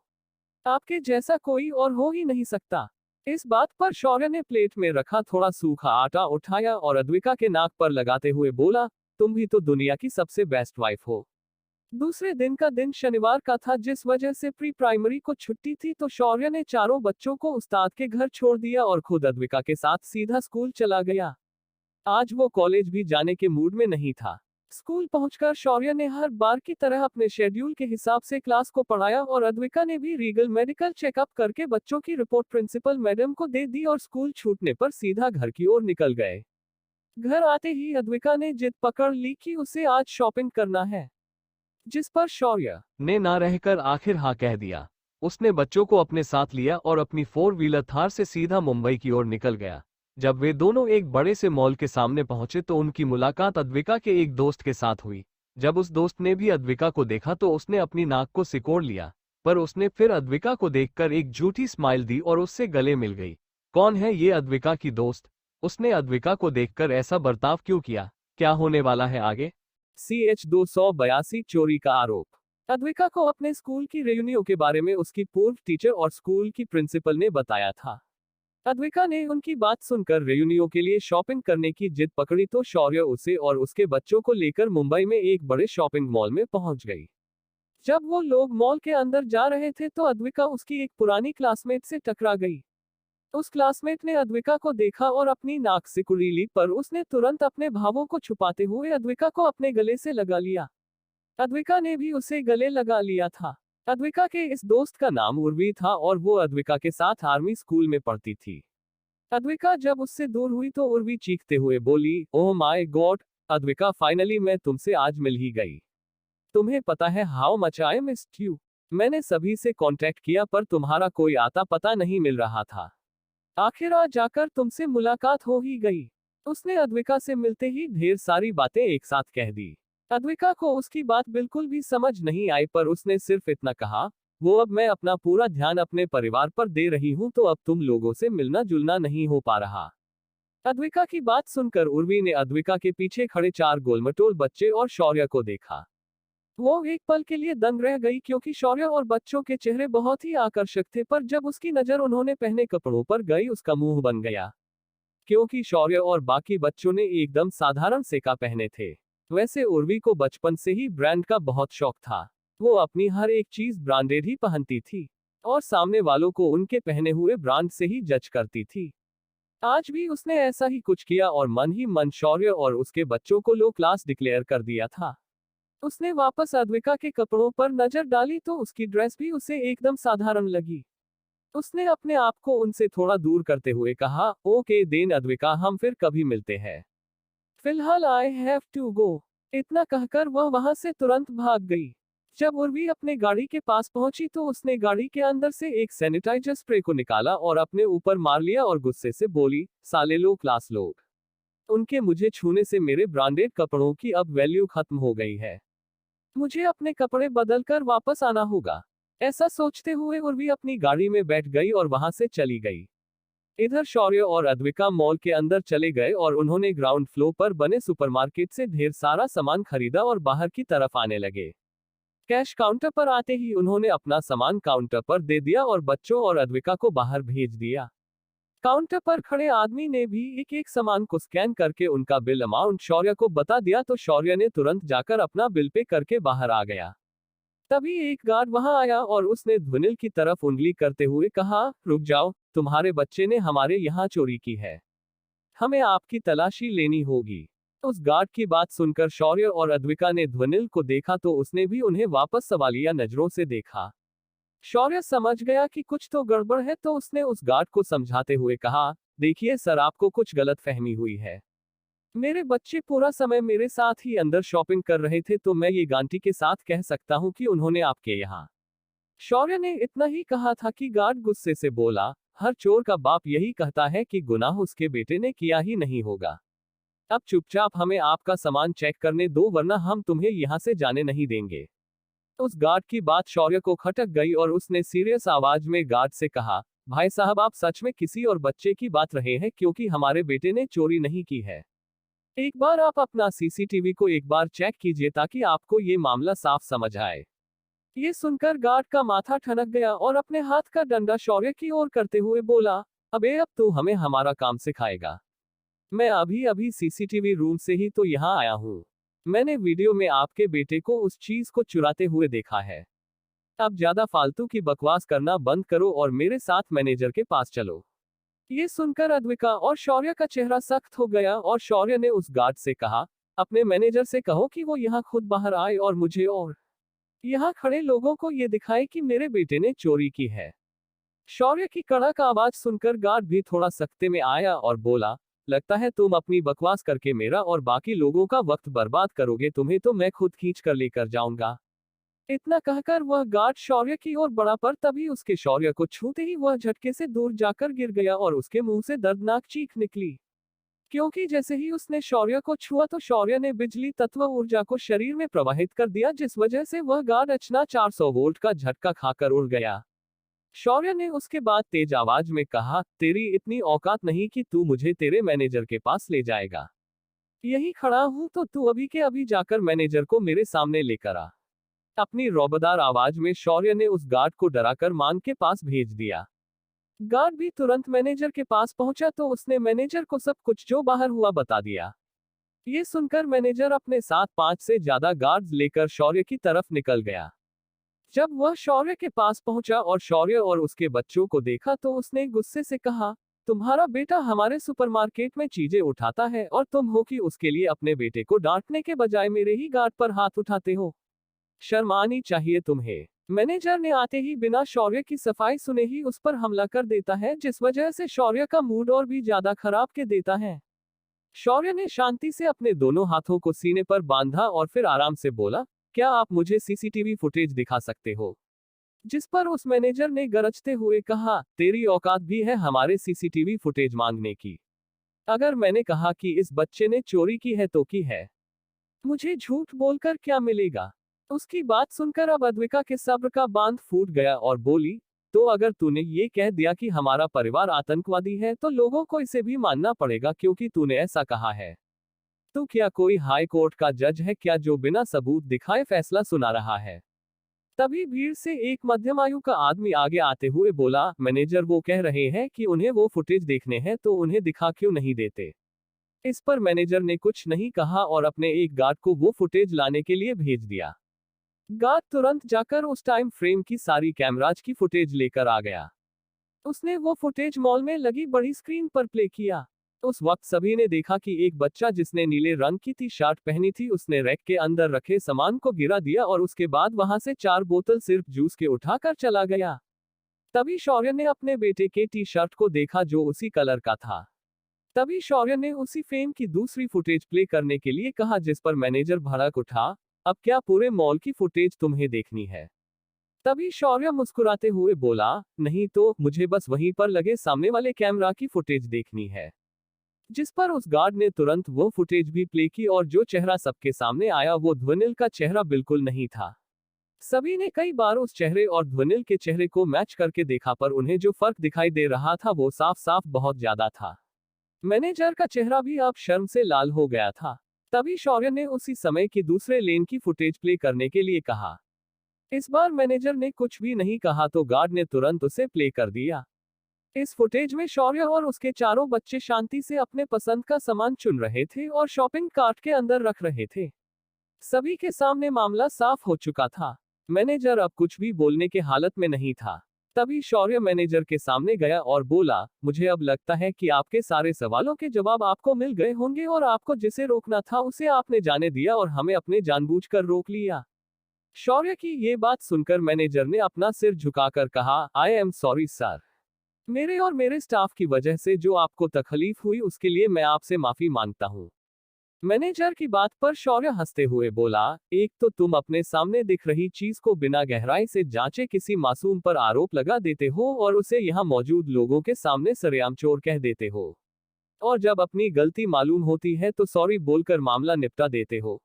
आपके जैसा कोई और हो ही नहीं सकता। इस बात पर शौर्य ने प्लेट में रखा थोड़ा सूखा आटा उठाया और अद्विका के नाक पर लगाते हुए बोला, तुम भी तो दुनिया की सबसे बेस्ट वाइफ हो। दूसरे दिन का दिन शनिवार का था जिस वजह से प्री प्राइमरी को छुट्टी थी तो शौर्य ने चारों बच्चों को उस्ताद के घर छोड़ दिया और खुद अद्विका के साथ सीधा स्कूल चला गया। आज वो कॉलेज भी जाने के मूड में नहीं था। स्कूल पहुंचकर शौर्य ने हर बार की तरह अपने शेड्यूल के हिसाब से क्लास को पढ़ाया और अद्विका ने भी रीगल मेडिकल चेकअप करके बच्चों की रिपोर्ट प्रिंसिपल मैडम को दे दी और स्कूल छूटने पर सीधा घर की ओर निकल गए। घर आते ही अद्विका ने जिद पकड़ ली कि उसे आज शॉपिंग करना है, जिस पर शौर्य ने ना रहकर आखिर हाँ कह दिया। उसने बच्चों को अपने साथ लिया और अपनी 4 व्हीलर थार से सीधा मुंबई की ओर निकल गया। जब वे दोनों एक बड़े से मॉल के सामने पहुंचे तो उनकी मुलाकात अद्विका के एक दोस्त के साथ हुई। जब उस दोस्त ने भी अद्विका को देखा तो उसने अपनी नाक को सिकोड़ लिया, पर उसने फिर अद्विका को देखकर एक झूठी स्माइल दी और उससे गले मिल गई। कौन है ये अद्विका की दोस्त? उसने अद्विका को देखकर ऐसा बर्ताव क्यों किया? क्या होने वाला है आगे? CH 282 चोरी का आरोप। अद्विका को अपने स्कूल की रेयूनियन के बारे में उसकी पूर्व टीचर और स्कूल की प्रिंसिपल ने बताया था। अद्विका ने उनकी बात सुनकर रेयूनियन के लिए शॉपिंग करने की जिद पकड़ी तो शौर्य उसे और उसके बच्चों को लेकर मुंबई में एक बड़े शॉपिंग मॉल में पहुंच गई। जब वो लोग मॉल के अंदर जा रहे थे तो अद्विका उसकी एक पुरानी क्लासमेट से टकरा गई। उस क्लासमेट ने अद्विका को देखा और अपनी नाक सिकुड़ी ली, पर उसने तुरंत अपने भावों को छुपाते हुए अद्विका को अपने गले से लगा लिया। अद्विका ने भी उसे गले लगा लिया था। अद्विका के इस दोस्त का नाम उर्वी था और वो अद्विका के साथ आर्मी स्कूल में पढ़ती थी। अद्विका जब उससे दूर हुई तो उर्वी चीखते हुए बोली, oh my God Advika, finally मैं तुमसे आज मिल ही गई। तुम्हें पता है how much I missed you. मैंने सभी से कांटेक्ट किया पर तुम्हारा कोई आता पता नहीं मिल रहा था। आखिर आज जाकर तुमसे मुलाकात हो ही गई। उसने अद्विका से मिलते ही ढेर सारी बातें एक साथ कह दी। अद्विका को उसकी बात बिल्कुल भी समझ नहीं आई, पर उसने सिर्फ इतना कहा, वो अब मैं अपना पूरा ध्यान अपने परिवार पर दे रही हूँ तो अब तुम लोगों से मिलना जुलना नहीं हो पा रहा। अद्विका की बात सुनकर उर्वी ने अद्विका के पीछे खड़े 4 गोलमटोल बच्चे और शौर्य को देखा। वो एक पल के लिए दंग रह गई क्योंकि शौर्य और बच्चों के चेहरे बहुत ही आकर्षक थे, पर जब उसकी नजर उन्होंने पहने कपड़ों पर गई उसका मुंह बन गया। क्योंकि शौर्य और बाकी बच्चों ने एकदम साधारण सेका पहने थे। वैसे उर्वी को बचपन से ही ब्रांड का बहुत शौक था। वो अपनी हर एक चीज ब्रांडेड ही पहनती थी और सामने वालों को उनके पहने हुए ब्रांड से ही जज करती थी। आज भी उसने ऐसा ही कुछ किया और मन ही मन शौर्य और उसके बच्चों को लो क्लास डिक्लेयर कर दिया था। उसने वापस अद्विका के कपड़ों पर नजर डाली तो उसकी ड्रेस भी उसे एकदम साधारण लगी। उसने अपने आप को उनसे थोड़ा दूर करते हुए कहा, ओके देन अद्विका, हम फिर कभी मिलते हैं। फिलहाल आई हैव टू गो। इतना कहकर वह वहां से तुरंत भाग गई। जब उर्वी अपने गाड़ी के पास पहुंची तो उसने गाड़ी के अंदर से एक सैनिटाइजर स्प्रे को निकाला और अपने ऊपर मार लिया और गुस्से से बोली, साले लो क्लास लोग, उनके मुझे छूने से मेरे ब्रांडेड कपड़ों की अब वैल्यू खत्म हो गई है। मुझे अपने कपड़े बदलकर वापस आना होगा। ऐसा सोचते हुए उर्वी अपनी गाड़ी में बैठ गई और वहां से चली गई। इधर शौर्य और अद्विका मॉल के अंदर चले गए और उन्होंने ग्राउंड फ्लोर पर बने सुपरमार्केट से ढेर सारा सामान खरीदा और बाहर की तरफ आने लगे। कैश काउंटर पर आते ही उन्होंने अपना सामान काउंटर पर दे दिया और बच्चों और अद्विका को बाहर भेज दिया। काउंटर पर खड़े आदमी ने भी एक एक सामान को स्कैन करके उनका बिल अमाउंट शौर्य को बता दिया तो शौर्य ने तुरंत जाकर अपना बिल पे करके बाहर आ गया। तभी एक गार्ड वहां आया और उसने ध्वनिल की तरफ उंगली करते हुए कहा, रुक जाओ, तुम्हारे बच्चे ने हमारे यहाँ चोरी की है। हमें आपकी तलाशी लेनी होगी। उस गार्ड की बात सुनकर शौर्य और अद्विका ने ध्वनिल को देखा तो उसने भी उन्हें वापस सवालिया नजरों से देखा। शौर्य समझ गया कि कुछ तो गड़बड़ है तो उसने उस गार्ड को समझाते हुए कहा, देखिए सर, आपको कुछ गलत फहमी हुई है। मेरे बच्चे पूरा समय मेरे साथ ही अंदर शॉपिंग कर रहे थे, तो मैं ये गारंटी के साथ कह सकता हूँ कि उन्होंने आपके यहाँ। शौर्य ने इतना ही कहा था कि गार्ड गुस्से से बोला, हर चोर का बाप यही कहता है कि गुनाह उसके बेटे ने किया ही नहीं होगा। अब चुपचाप हमें आपका सामान चेक करने दो, वरना हम तुम्हें यहाँ से जाने नहीं देंगे। उस गार्ड की बात शौर्य को खटक गई और उसने सीरियस आवाज में गार्ड से कहा, भाई साहब, आप सच में किसी और बच्चे की बात रहे हैं, क्योंकि हमारे बेटे ने चोरी नहीं की है। एक बार आप अपना सीसीटीवी को एक बार चेक कीजिए ताकि आपको ये मामला साफ समझ आए। ये सुनकर गार्ड का माथा ठनक गया और अपने हाथ का डंडा शौर्य की ओर करते हुए बोला, अबे अब तू हमें हमारा काम सिखाएगा। मैं अभी अभी सीसीटीवी रूम से ही तो यहाँ आया हूँ। मैंने वीडियो में आपके बेटे को उस चीज को चुराते हुए देखा है। अब ज्यादा फालतू की बकवास करना बंद करो और मेरे साथ मैनेजर के पास चलो। ये सुनकर अद्विका और शौर्य का चेहरा सख्त हो गया और शौर्य ने उस गार्ड से कहा, अपने मैनेजर से कहो कि वो यहाँ खुद बाहर आए और मुझे और यहाँ खड़े लोगों को ये दिखाए कि मेरे बेटे ने चोरी की है। शौर्य की कड़क आवाज सुनकर गार्ड भी थोड़ा सख्ते में आया और बोला, लगता है तुम अपनी बकवास करके मेरा और बाकी लोगों का वक्त बर्बाद करोगे, तुम्हें तो मैं खुद खींच कर लेकर जाऊंगा। इतना कहकर वह गार्ड शौर्य की ओर बढ़ा, पर तभी उसके शौर्य को छूते ही वह झटके से दूर जाकर गिर गया और उसके मुंह से दर्दनाक चीख निकली। क्योंकि जैसे ही उसने शौर्य को छुआ तो शौर्य ने बिजली तत्व ऊर्जा को शरीर में प्रवाहित कर दिया, जिस वजह से वह गार्ड अचानक 400 वोल्ट का झटका खाकर उड़ गया। शौर्य ने उसके बाद तेज आवाज में कहा, तेरी इतनी औकात नहीं कि तू मुझे तेरे मैनेजर के पास ले जाएगा। यही खड़ा हूं तो तू अभी के अभी जाकर मैनेजर को मेरे सामने लेकर आ। अपनी रौबदार आवाज में शौर्य ने उस गार्ड को डराकर मान के पास भेज दिया। गार्ड भी तुरंत मैनेजर के पास पहुंचा तो उसने मैनेजर को सब कुछ जो बाहर हुआ बता दिया। ये सुनकर मैनेजर अपने साथ 5 से ज्यादा गार्ड्स लेकर शौर्य की तरफ निकल गया। जब वह शौर्य के पास पहुंचा और शौर्य और उसके बच्चों को देखा तो उसने गुस्से से कहा, तुम्हारा बेटा हमारे सुपरमार्केट में चीजें उठाता है और तुम हो कि उसके लिए अपने बेटे को डांटने के बजाय मेरे ही गार्ड पर हाथ उठाते हो। शर्म आनी चाहिए तुम्हें। मैनेजर ने आते ही बिना शौर्य की सफाई सुने ही उस पर हमला कर देता है, जिस वजह से शौर्य का मूड और भी ज्यादा खराब के देता है। शौर्य ने शांति से अपने दोनों हाथों को सीने पर बांधा और फिर आराम से बोला, क्या आप मुझे सीसीटीवी फुटेज दिखा सकते हो? जिस पर उस मैनेजर ने गरजते हुए कहा, तेरी औकात भी है हमारे सीसीटीवी फुटेज मांगने की? अगर मैंने कहा कि इस बच्चे ने चोरी की है तो की है। मुझे झूठ बोलकर क्या मिलेगा? उसकी बात सुनकर अब अद्विका के सब्र का बांध फूट गया और बोली, तो अगर तूने ये कह दिया कि हमारा परिवार आतंकवादी है तो लोगों को इसे भी मानना पड़ेगा, क्योंकि तूने ऐसा कहा है। तू क्या कोई हाई कोर्ट का जज है क्या, जो बिना सबूत दिखाए फैसला सुना रहा है? तभी भीड़ से एक मध्यम आयु का आदमी आगे आते हुए बोला, मैनेजर वो कह रहे हैं कि उन्हें वो फुटेज देखने हैं, तो उन्हें दिखा क्यों नहीं देते? इस पर मैनेजर ने कुछ नहीं कहा और अपने एक गार्ड को वो फुटेज लाने के लिए भेज दिया। गार्ड तुरंत जाकर उस टाइम फ्रेम की सारी कैमराज की फुटेज लेकर आ गया। उसने वो फुटेज मॉल में लगी बड़ी स्क्रीन पर प्ले किया। उस वक्त सभी ने देखा कि एक बच्चा जिसने नीले रंग की टी शर्ट पहनी थी, उसने रैक के अंदर रखे सामान को गिरा दिया और उसके बाद वहां से 4 बोतल सिर्फ जूस के उठाकर चला गया। तभी शौर्य ने अपने बेटे के टी शर्ट को देखा जो उसी कलर का था। तभी शौर्य ने उसी फेम की दूसरी फुटेज प्ले करने के लिए कहा, जिस पर मैनेजर भड़क उठा, अब क्या पूरे मॉल की फुटेज तुम्हें देखनी है? तभी शौर्य मुस्कुराते हुए बोला, नहीं तो मुझे बस वहीं पर लगे सामने वाले कैमरा की फुटेज देखनी है। जिस पर उस गार्ड ने तुरंत वो फुटेज भी प्ले की और जो चेहरा सबके सामने आया वो ध्वनिल का चेहरा बिल्कुल नहीं था। सभी ने कई बार उस चेहरे और ध्वनिल के चेहरे को मैच करके देखा, पर उन्हें जो फर्क दिखाई दे रहा था वो साफ साफ बहुत ज्यादा था। मैनेजर का चेहरा भी अब शर्म से लाल हो गया था। तभी शौर्य ने उसी समय की दूसरे लेन की फुटेज प्ले करने के लिए कहा। इस बार मैनेजर ने कुछ भी नहीं कहा तो गार्ड ने तुरंत उसे प्ले कर दिया। इस फुटेज में शौर्य और उसके चारों बच्चे शांति से अपने पसंद का सामान चुन रहे थे और शॉपिंग कार्ट के अंदर रख रहे थे। सभी के सामने मामला साफ हो चुका था। मैनेजर अब कुछ भी बोलने के हालत में नहीं था। तभी शौर्य मैनेजर के सामने गया और बोला, मुझे अब लगता है कि आपके सारे सवालों के जवाब आपको मिल गए होंगे और आपको जिसे रोकना था उसे आपने जाने दिया और हमें अपने जानबूझकर रोक लिया। शौर्य की ये बात सुनकर मैनेजर ने अपना सिर झुकाकर कहा, आई एम सॉरी सर। मेरे और मेरे स्टाफ की वजह से जो आपको तकलीफ हुई उसके लिए मैं आपसे माफी मांगता हूँ। मैनेजर की बात पर शौर्य हंसते हुए बोला, एक तो तुम अपने सामने दिख रही चीज को बिना गहराई से जांचे किसी मासूम पर आरोप लगा देते हो और उसे यहाँ मौजूद लोगों के सामने सरेआम चोर कह देते हो। और जब अपनी गलती मालूम होती है तो सॉरी बोलकर मामला निपटा देते हो।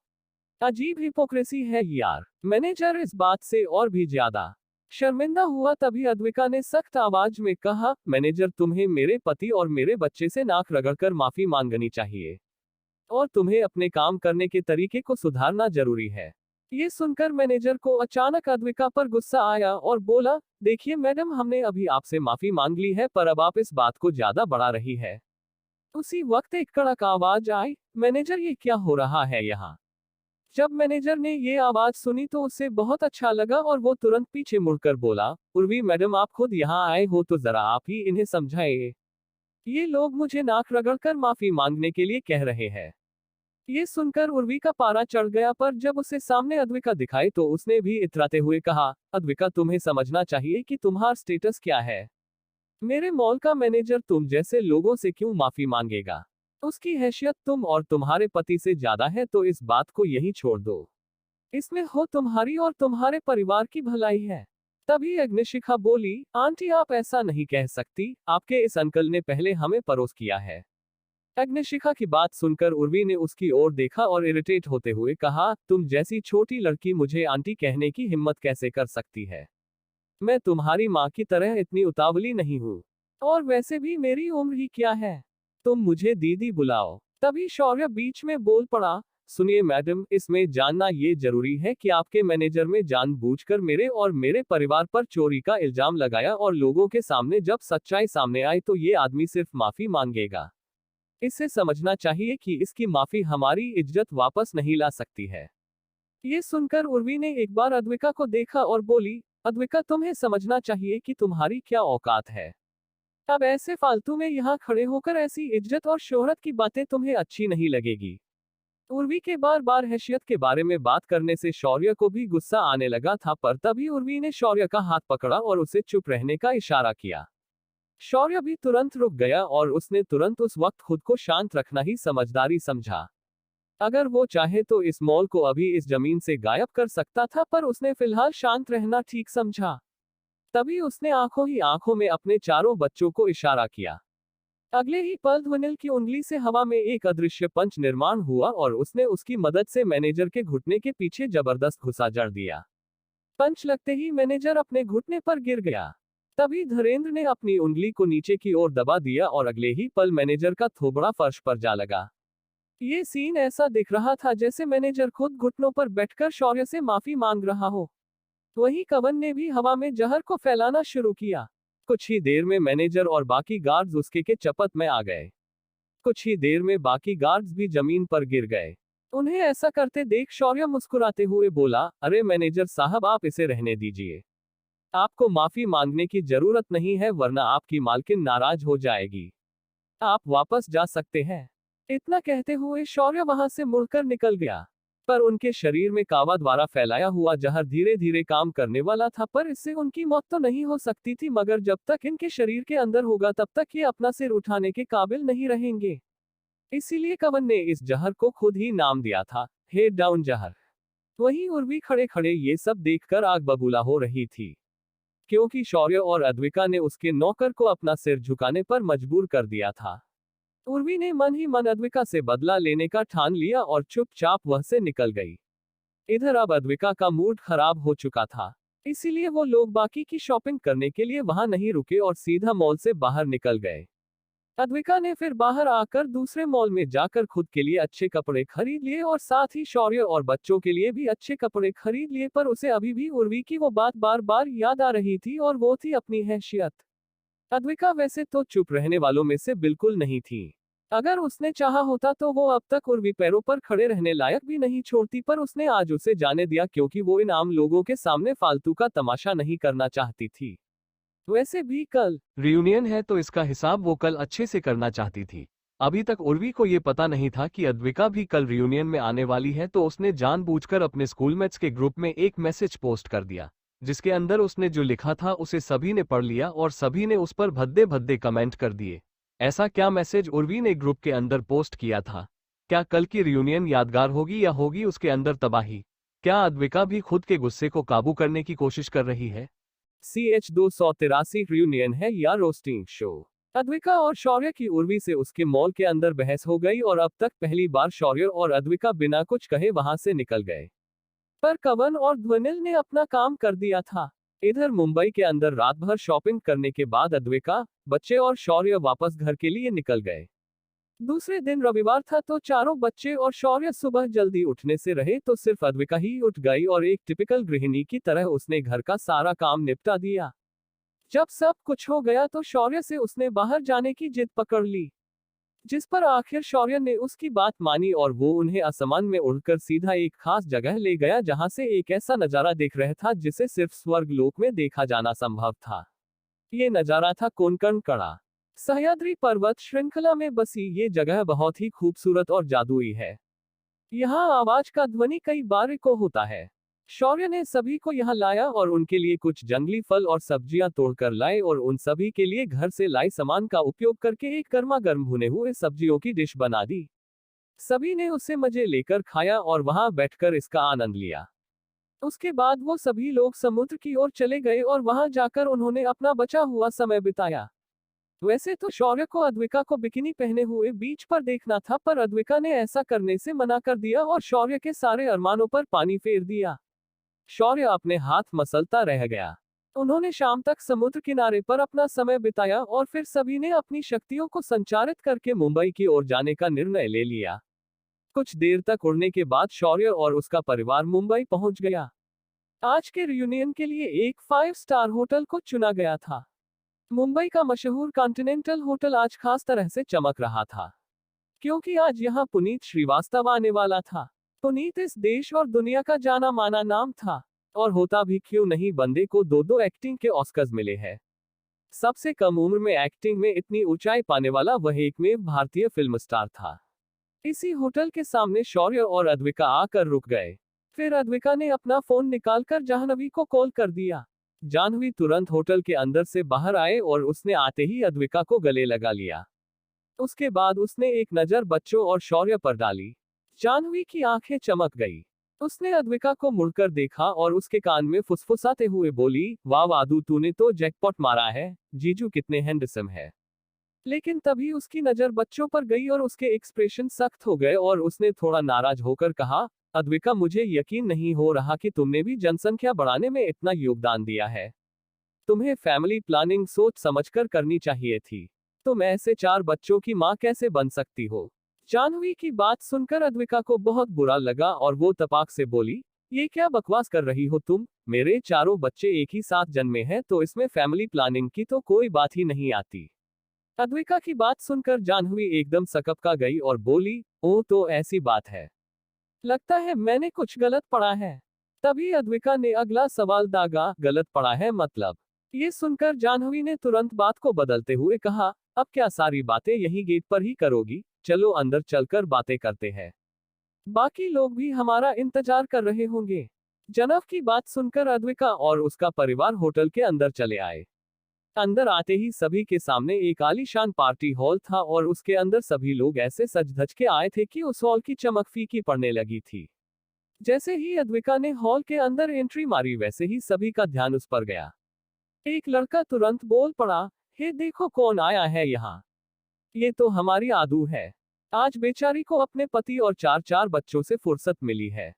अजीब हिपोक्रेसी है यार। मैनेजर इस बात से और भी ज्यादा शर्मिंदा हुआ। तभी अद्विका ने सख्त आवाज में कहा, मैनेजर तुम्हें मेरे पति और मेरे बच्चे से नाक रगड़कर माफी मांगनी चाहिए और तुम्हें अपने काम करने के तरीके को सुधारना जरूरी है। ये सुनकर मैनेजर को अचानक अद्विका पर गुस्सा आया और बोला, देखिए मैडम, हमने अभी आपसे माफी मांग ली है पर अब आप इस बात को ज्यादा बढ़ा रही है। उसी वक्त एक कड़क आवाज आई, मैनेजर ये क्या हो रहा है यहाँ। जब मैनेजर ने ये आवाज सुनी तो उसे बहुत अच्छा लगा और वो तुरंत पीछे मुड़कर बोला, उर्वी मैडम, आप खुद यहाँ आए हो तो जरा आप ही इन्हें समझाइए। ये लोग मुझे नाक रगड़कर माफी मांगने के लिए कह रहे हैं। ये सुनकर उर्वी का पारा चढ़ गया, पर जब उसे सामने अद्विका दिखाई तो उसने भी इतराते हुए कहा, अद्विका तुम्हें समझना चाहिए कि तुम्हारा स्टेटस क्या है। मेरे मॉल का मैनेजर तुम जैसे लोगों से क्यों माफी मांगेगा। उसकी हैसियत तुम और तुम्हारे पति से ज्यादा है, तो इस बात को यहीं छोड़ दो। इसमें हो तुम्हारी और तुम्हारे परिवार की भलाई है। तभी अग्निशिखा बोली, आंटी आप ऐसा नहीं कह सकती, आपके इस अंकल ने पहले हमें परोस किया है। अग्निशिखा की बात सुनकर उर्वी ने उसकी ओर देखा और इरिटेट होते हुए कहा, तुम जैसी छोटी लड़की मुझे आंटी कहने की हिम्मत कैसे कर सकती है। मैं तुम्हारी माँ की तरह इतनी उतावली नहीं हूँ, और वैसे भी मेरी उम्र ही क्या है, तुम मुझे दीदी बुलाओ। तभी शौर्य बीच में बोल पड़ा, सुनिए मैडम, इसमें जानना ये जरूरी है कि आपके मैनेजर में जानबूझकर मेरे और मेरे परिवार पर चोरी का इल्जाम लगाया और लोगों के सामने जब सच्चाई सामने आई तो ये आदमी सिर्फ माफी मांगेगा। इसे समझना चाहिए कि इसकी माफी हमारी इज्जत वापस नहीं ला सकती है। ये सुनकर उर्वी ने एक बार अद्विका को देखा और बोली, अद्विका तुम्हें समझना चाहिए कि तुम्हारी क्या औकात है। अब ऐसे फालतू में यहाँ खड़े होकर ऐसी इज्जत और शोहरत की बातें तुम्हें अच्छी नहीं लगेगी। उर्वी के बार बार हैसियत के बारे में बात करने से शौर्य को भी गुस्सा आने लगा था, पर तभी उर्वी ने शौर्य का हाथ पकड़ा और उसे चुप रहने का इशारा किया। शौर्य भी तुरंत रुक गया और उसने तुरंत उस वक्त खुद को शांत रखना ही समझदारी समझा। अगर वो चाहे तो इस मॉल को अभी इस जमीन से गायब कर सकता था, पर उसने फिलहाल शांत रहना ठीक समझा। तभी उसने आंखों ही आंखों में अपने चारों बच्चों को इशारा किया। अगले ही पल ध्वनिल की उंगली से हवा में एक अदृश्य पंच निर्माण हुआ और उसने उसकी मदद से मैनेजर के घुटने के पीछे जबरदस्त घुसा जड़ दिया। पंच लगते ही मैनेजर अपने घुटने पर गिर गया। तभी धीरेंद्र ने अपनी उंगली को नीचे की ओर दबा दिया और अगले ही पल मैनेजर का थोबड़ा फर्श पर जा लगा। ये सीन ऐसा दिख रहा था जैसे मैनेजर खुद घुटनों पर बैठकर शौर्य से माफी मांग रहा हो। वहीं कवन ने भी हवा में जहर को फैलाना शुरू किया। कुछ ही देर में मैनेजर और बाकी गार्ड्स उसके के चपत में आ गए। कुछ ही देर में बाकी गार्ड्स भी जमीन पर गिर गए। उन्हें ऐसा करते देख शौर्य मुस्कुराते हुए बोला, अरे मैनेजर साहब, आप इसे रहने दीजिए। आपको माफी मांगने की जरूरत नहीं है, वरना आपकी मालकिन नाराज हो जाएगी। आप वापस जा सकते हैं। इतना कहते हुए शौर्य वहां से मुड़कर निकल गया। पर उनके शरीर में कावा द्वारा फैलाया हुआ जहर धीरे धीरे काम करने वाला था, पर इससे उनकी मौत तो नहीं हो सकती थी, मगर जब तक इनके शरीर के अंदर होगा तब तक ये अपना सिर उठाने के काबिल नहीं रहेंगे। इसीलिए कवन ने इस जहर को खुद ही नाम दिया था, हेड डाउन जहर। वहीं उर्वी खड़े खड़े ये सब देखकर आग बबूला हो रही थी, क्योंकि शौर्य और अद्विका ने उसके नौकर को अपना सिर झुकाने पर मजबूर कर दिया था। उर्वी ने मन ही मन अद्विका से बदला लेने का ठान लिया और चुपचाप वह से निकल गई। इधर अब अद्विका का मूड खराब हो चुका था, इसीलिए वो लोग बाकी की शॉपिंग करने के लिए वहां नहीं रुके और सीधा मॉल से बाहर निकल गए। अद्विका ने फिर बाहर आकर दूसरे मॉल में जाकर खुद के लिए अच्छे कपड़े खरीद लिए और साथ ही शौर्य और बच्चों के लिए भी अच्छे कपड़े खरीद लिए, पर उसे अभी भी उर्वी की वो बात बार बार याद आ रही थी और वो थी अपनी हैसियत। अद्विका वैसे तो चुप रहने वालों में से बिल्कुल नहीं थी। अगर उसने चाहा होता तो वो अब तक उर्वी पैरों पर खड़े रहने लायक भी नहीं छोड़ती, पर उसने आज उसे जाने दिया क्योंकि वो इन आम लोगों के सामने फालतू का तमाशा नहीं करना चाहती थी। वैसे भी कल रियूनियन है तो इसका हिसाब वो कल अच्छे से करना चाहती थी। अभी तक उर्वी को ये पता नहीं था कि अद्विका भी कल रियूनियन में आने वाली है, तो उसने जानबूझकर अपने स्कूलमेट्स के ग्रुप में एक मैसेज पोस्ट कर दिया, जिसके अंदर उसने जो लिखा था उसे सभी ने पढ़ लिया और सभी ने उस पर भद्दे भद्दे कमेंट कर दिए। ऐसा क्या मैसेज उर्वी ने ग्रुप के अंदर पोस्ट किया था, क्या कल की रियूनियन यादगार होगी या होगी उसके अंदर तबाही? क्या अद्विका भी खुद के गुस्से को काबू करने की कोशिश कर रही है? CH 283 रियूनियन है या रोस्टिंग शो? अद्विका और शौर्य की उर्वी से उसके मॉल के अंदर बहस हो गई और अब तक पहली बार शौर्य और अद्विका बिना कुछ कहे वहां से निकल गए। पर कवन और ध्वनिल ने अपना काम कर दिया था। इधर मुंबई के अंदर रात भर शॉपिंग करने के बाद अद्विका, बच्चे और शौर्य वापस घर के लिए निकल गए। दूसरे दिन रविवार था तो चारों बच्चे और शौर्य सुबह जल्दी उठने से रहे तो सिर्फ अद्विका ही उठ गई और एक टिपिकल गृहिणी की तरह उसने घर का सारा काम निपटा दिया। जब सब कुछ हो गया तो शौर्य से उसने बाहर जाने की जिद पकड़ ली, जिस पर आखिर शौर्य ने उसकी बात मानी और वो उन्हें आसमान में उड़कर सीधा एक खास जगह ले गया जहां से एक ऐसा नजारा देख रहा था जिसे सिर्फ स्वर्ग लोक में देखा जाना संभव था। ये नजारा था कोंकण कड़ा। सह्याद्री पर्वत श्रृंखला में बसी ये जगह बहुत ही खूबसूरत और जादुई है। यहाँ आवाज का ध्वनि कई बार इको होता है। शौर्य ने सभी को यहाँ लाया और उनके लिए कुछ जंगली फल और सब्जियां तोड़कर लाए और उन सभी के लिए घर से लाए सामान का उपयोग करके एक गर्मा गर्म भुने हुए सब्जियों की डिश बना दी। सभी ने उसे मजे लेकर खाया और वहां बैठकर इसका आनंद लिया। उसके बाद वो सभी लोग समुद्र की ओर चले गए और वहां जाकर उन्होंने अपना बचा हुआ समय बिताया। वैसे तो शौर्य को अद्विका को बिकिनी पहने हुए बीच पर देखना था, पर अद्विका ने ऐसा करने से मना कर दिया और शौर्य के सारे अरमानों पर पानी फेर दिया। शौर्य अपने हाथ मसलता रह गया। उन्होंने शाम तक समुद्र किनारे पर अपना समय बिताया और फिर सभी ने अपनी शक्तियों को संचारित करके मुंबई की ओर जाने का निर्णय ले लिया। कुछ देर तक उड़ने के बाद शौर्य और उसका परिवार मुंबई पहुंच गया। आज के रियूनियन के लिए एक 5 स्टार होटल को चुना गया था। मुंबई का मशहूर कॉन्टिनेंटल होटल आज खास तरह से चमक रहा था, क्योंकि आज यहां पुनीत श्रीवास्तव आने वाला था। पुनीत इस देश और दुनिया का जाना माना नाम था, और होता भी क्यों नहीं, बंदे को 2 एक्टिंग के ऑस्कर्स मिले हैं। सबसे कम उम्र में एक्टिंग में इतनी ऊंचाई पाने वाला वह एकमेव भारतीय फिल्म स्टार था। इसी होटल के सामने शौर्य और अद्विका आकर रुक गए। फिर अद्विका ने अपना फोन निकालकर जाह्नवी को कॉल कर दिया। जाह्नवी तुरंत होटल के अंदर से बाहर आए और उसने आते ही अद्विका को गले लगा लिया। उसके बाद उसने एक नजर बच्चों और शौर्य पर डाली। जाह्नवी की आंखें चमक गई। उसने अद्विका को मुड़कर देखा और उसके कान में फुसफुसाते हुए बोली, वाह वादू, तूने तो जैकपॉट मारा है, जीजू कितने हैंडसम है। लेकिन तभी उसकी नजर बच्चों पर गई और उसके एक्सप्रेशन सख्त हो गए और उसने थोड़ा नाराज होकर कहा, अद्विका, मुझे यकीन नहीं हो रहा कि तुमने भी जनसंख्या बढ़ाने में इतना योगदान दिया है। तुम्हें फैमिली प्लानिंग सोच समझकर करनी चाहिए थी। तुम ऐसे 4 बच्चों की मां कैसे बन सकती हो। जाह्नवी की बात सुनकर अद्विका को बहुत बुरा लगा और वो तपाक से बोली, ये क्या बकवास कर रही हो तुम, मेरे चारों बच्चे एक ही साथ जन्मे हैं तो इसमें फैमिली प्लानिंग की तो कोई बात ही नहीं आती। अद्विका की बात सुनकर जाह्नवी एकदम सकपका गई और बोली, ओह, तो ऐसी बात है। लगता है मैंने कुछ गलत पढ़ा है। तभी अद्विका ने अगला सवाल दागा, गलत पढ़ा है मतलब। ये सुनकर जाह्नवी ने तुरंत बात को बदलते हुए कहा, अब क्या सारी बातें यही गेट पर ही करोगी, चलो अंदर चलकर बातें करते हैं। बाकी लोग भी हमारा इंतजार कर रहे होंगे। जनव की बात सुनकर अद्विका और उसका परिवार होटल के अंदर चले आए। अंदर आते ही सभी के सामने एक आलीशान पार्टी हॉल था और उसके अंदर सभी लोग ऐसे सज धज के आए थे कि उस हॉल की चमक फीकी पड़ने लगी थी। जैसे ही अद्विका ने हॉल के अंदर एंट्री मारी वैसे ही सभी का ध्यान उस पर गया। एक लड़का तुरंत बोल पड़ा, हे देखो कौन आया है यहाँ। ये तो हमारी आदू है। आज बेचारी को अपने पति और 4 बच्चों से फुर्सत मिली है।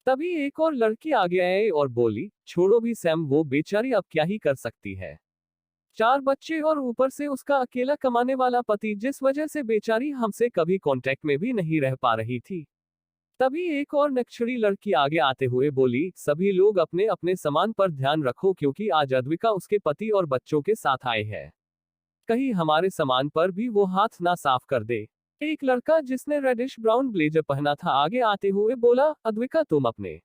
तभी एक और लड़की आगे आई और बोली, छोड़ो भी सैम, वो बेचारी अब क्या ही कर सकती है। 4 बच्चे और ऊपर से उसका अकेला कमाने वाला पति, जिस वजह से बेचारी हमसे कभी कांटेक्ट में भी नहीं रह पा रही थी। तभी एक और नक्शड़ी लड़की आगे आते हुए बोली, सभी लोग अपने अपने सामान पर ध्यान रखो क्योंकि आज अद्विका उसके पति और बच्चों के साथ आए हैं। कहीं हमारे सामान पर भी वो हाथ ना साफ कर दे। एक लड़का जिसने रेडिश ब्राउन ब्लेजर पहना था आगे आते हुए बोला, अद्विका, तुम अपने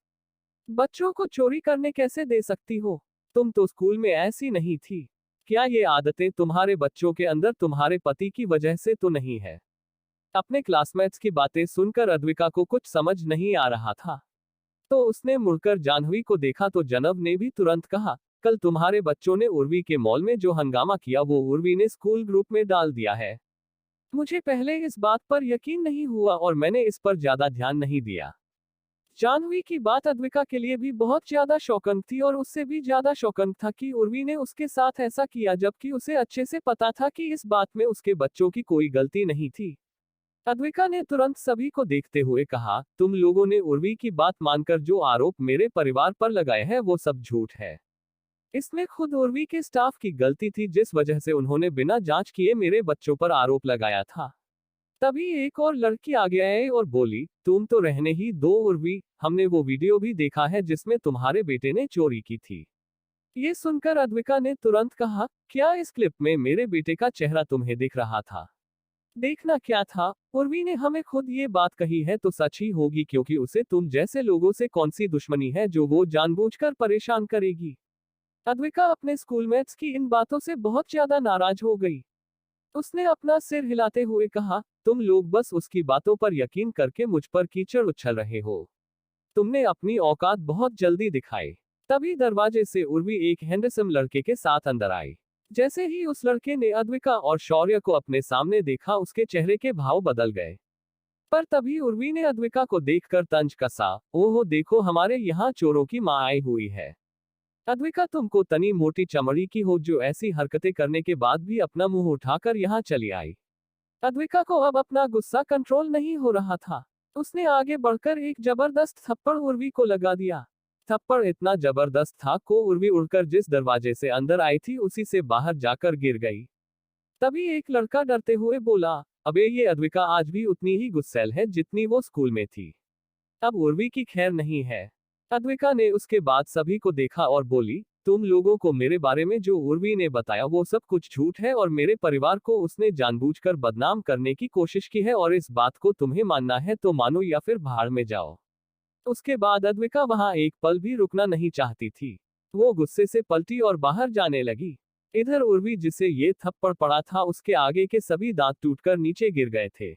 बच्चों को चोरी करने कैसे दे सकती हो? तुम तो स्कूल में ऐसी नहीं थी। क्या ये आदतें तुम्हारे बच्चों के अंदर तुम्हारे पति की वजह से तो नहीं है? अपने क्लासमेट्स की बातें सुनकर अद्विका को कुछ समझ नहीं आ रहा था, तो उसने मुड़कर जाह्नवी को देखा तो जनव ने भी तुरंत कहा, कल तुम्हारे बच्चों ने उर्वी के मॉल में जो हंगामा किया वो उर्वी ने स्कूल ग्रुप में डाल दिया है। मुझे पहले इस बात पर यकीन नहीं हुआ और मैंने इस पर ज्यादा ध्यान नहीं दिया। जाह्नवी की बात अद्विका के लिए भी बहुत ज्यादा शॉकिंग थी और उससे भी ज्यादा शॉकिंग था कि उर्वी ने उसके साथ ऐसा किया जबकि उसे अच्छे से पता था कि इस बात में उसके बच्चों की कोई गलती नहीं थी। अद्विका ने तुरंत सभी को देखते हुए कहा, तुम लोगों ने उर्वी की बात मानकर जो आरोप मेरे परिवार पर लगाए हैं वो सब झूठ है। इसमें खुद उर्वी के स्टाफ की गलती थी जिस वजह से उन्होंने बिना जांच किए मेरे बच्चों पर आरोप लगाया था। तभी एक और लड़की आगे आई और बोली, तुम तो रहने ही दो उर्वी, हमने वो वीडियो भी देखा है जिसमें तुम्हारे बेटे ने चोरी की थी। ये सुनकर अद्विका ने तुरंत कहा, क्या इस क्लिप में मेरे बेटे का चेहरा तुम्हें दिख रहा था? देखना क्या था? उर्वी ने हमें खुद ये बात कही है तो सच ही होगी क्योंकि उसे तुम जैसे लोगों से कौन सी दुश्मनी है जो वो जानबूझकर परेशान करेगी। अद्विका अपने स्कूलमेट्स की इन बातों से बहुत ज्यादा नाराज हो गई। उसने अपना सिर हिलाते हुए कहा, तुम लोग बस उसकी बातों पर यकीन करके मुझ पर कीचड़ उछल रहे हो। तुमने अपनी औकात बहुत जल्दी दिखाई। तभी दरवाजे से उर्वी एक हैंडसम लड़के के साथ अंदर आई। जैसे ही उस लड़के ने अद्विका और शौर्य को अपने सामने देखा उसके चेहरे के भाव बदल गए। पर तभी उर्वी ने अद्विका को देखकर तंज कसा, ओहो देखो हमारे यहाँ चोरों की माँ आई हुई है। अद्विका तुमको तनी मोटी चमड़ी की हो जो ऐसी हरकतें करने के बाद भी अपना मुंह उठाकर यहाँ चली आई। अद्विका को अब अपना गुस्सा कंट्रोल नहीं हो रहा था। उसने आगे बढ़कर एक जबरदस्त थप्पड़ उर्वी को लगा दिया। थप्पड़ इतना जबरदस्त था को उर्वी उड़कर जिस दरवाजे से अंदर आई थी उसी से बाहर जाकर गिर गई। तभी एक लड़का डरते हुए बोला, अबे ये अद्विका आज भी उतनी ही गुस्सैल है जितनी वो स्कूल में थी। अब उर्वी की खैर नहीं है। अद्विका ने उसके बाद सभी को देखा और बोली, तुम लोगों को मेरे बारे में जो उर्वी ने बताया वो सब कुछ झूठ है और मेरे परिवार को उसने जानबूझकर बदनाम करने की कोशिश की है और इस बात को तुम्हें मानना है तो मानो या फिर भाड़ में जाओ। उसके बाद अद्विका वहां एक पल भी रुकना नहीं चाहती थी। वो गुस्से से पलटी और बाहर जाने लगी। इधर उर्वी जिसे ये थप्पड़ पड़ा था उसके आगे के सभी दांत टूटकर नीचे गिर गए थे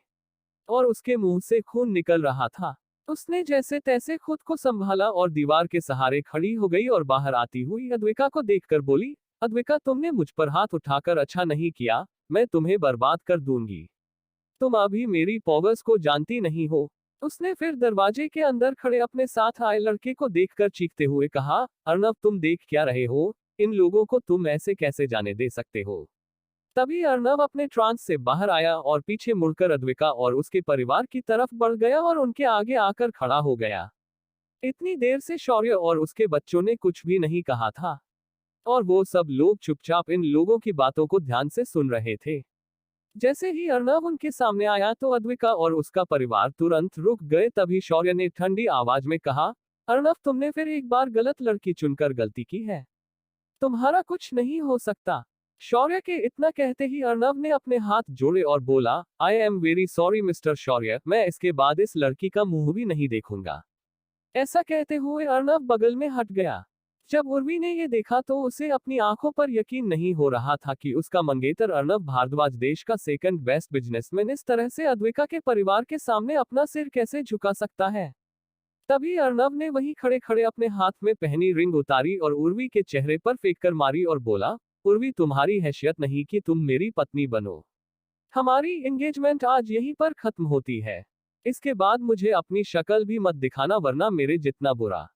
और उसके मुंह से खून निकल रहा था। उसने जैसे तैसे खुद को संभाला और दीवार के सहारे खड़ी हो गई और बाहर आती हुई अद्विका को देखकर बोली, अद्विका तुमने मुझ पर हाथ उठाकर अच्छा नहीं किया, मैं तुम्हें बर्बाद कर दूंगी। तुम अभी मेरी पॉवर्स को जानती नहीं हो। उसने फिर दरवाजे के अंदर खड़े अपने साथ आए लड़के को देखकर चीखते हुए कहा, अर्नव तुम देख क्या रहे हो? इन लोगों को तुम ऐसे कैसे जाने दे सकते हो? तभी अर्नव अपने ट्रांस से बाहर आया और पीछे मुड़कर अद्विका और उसके परिवार की तरफ बढ़ गया और उनके आगे आकर खड़ा हो गया। इतनी देर से शौर्य और उसके बच्चों ने कुछ भी नहीं कहा था और वो सब लोग चुपचाप इन लोगों की बातों को ध्यान से सुन रहे थे। जैसे ही अर्नव उनके सामने आया तो अद्विका और उसका परिवार तुरंत रुक गए। तभी शौर्य ने ठंडी आवाज में कहा, अर्नव तुमने फिर एक बार गलत लड़की चुनकर गलती की है। तुम्हारा कुछ नहीं हो सकता। शौर्य के इतना कहते ही अर्नव ने अपने हाथ जोड़े और बोला, I am very sorry mister Shaurya, मैं इसके बाद इस लड़की का मुंह भी नहीं देखूंगा। ऐसा कहते हुए अर्नव बगल में हट गया। जब उर्वी ने ये देखा तो उसे अपनी आंखों पर यकीन नहीं हो रहा था कि उसका मंगेतर अर्नव भारद्वाज देश का सेकंड बेस्ट बिजनेसमैन इस तरह से अद्विका के परिवार के सामने अपना सिर कैसे झुका सकता है। तभी अर्नव ने वहीं खड़े खड़े अपने हाथ में पहनी रिंग उतारी और उर्वी के चेहरे पर फेंक कर मारी और बोला, उर्वी तुम्हारी हैसियत नहीं कि तुम मेरी पत्नी बनो। हमारी एंगेजमेंट आज यहीं पर खत्म होती है। इसके बाद मुझे अपनी शक्ल भी मत दिखाना वरना मेरे जितना बुरा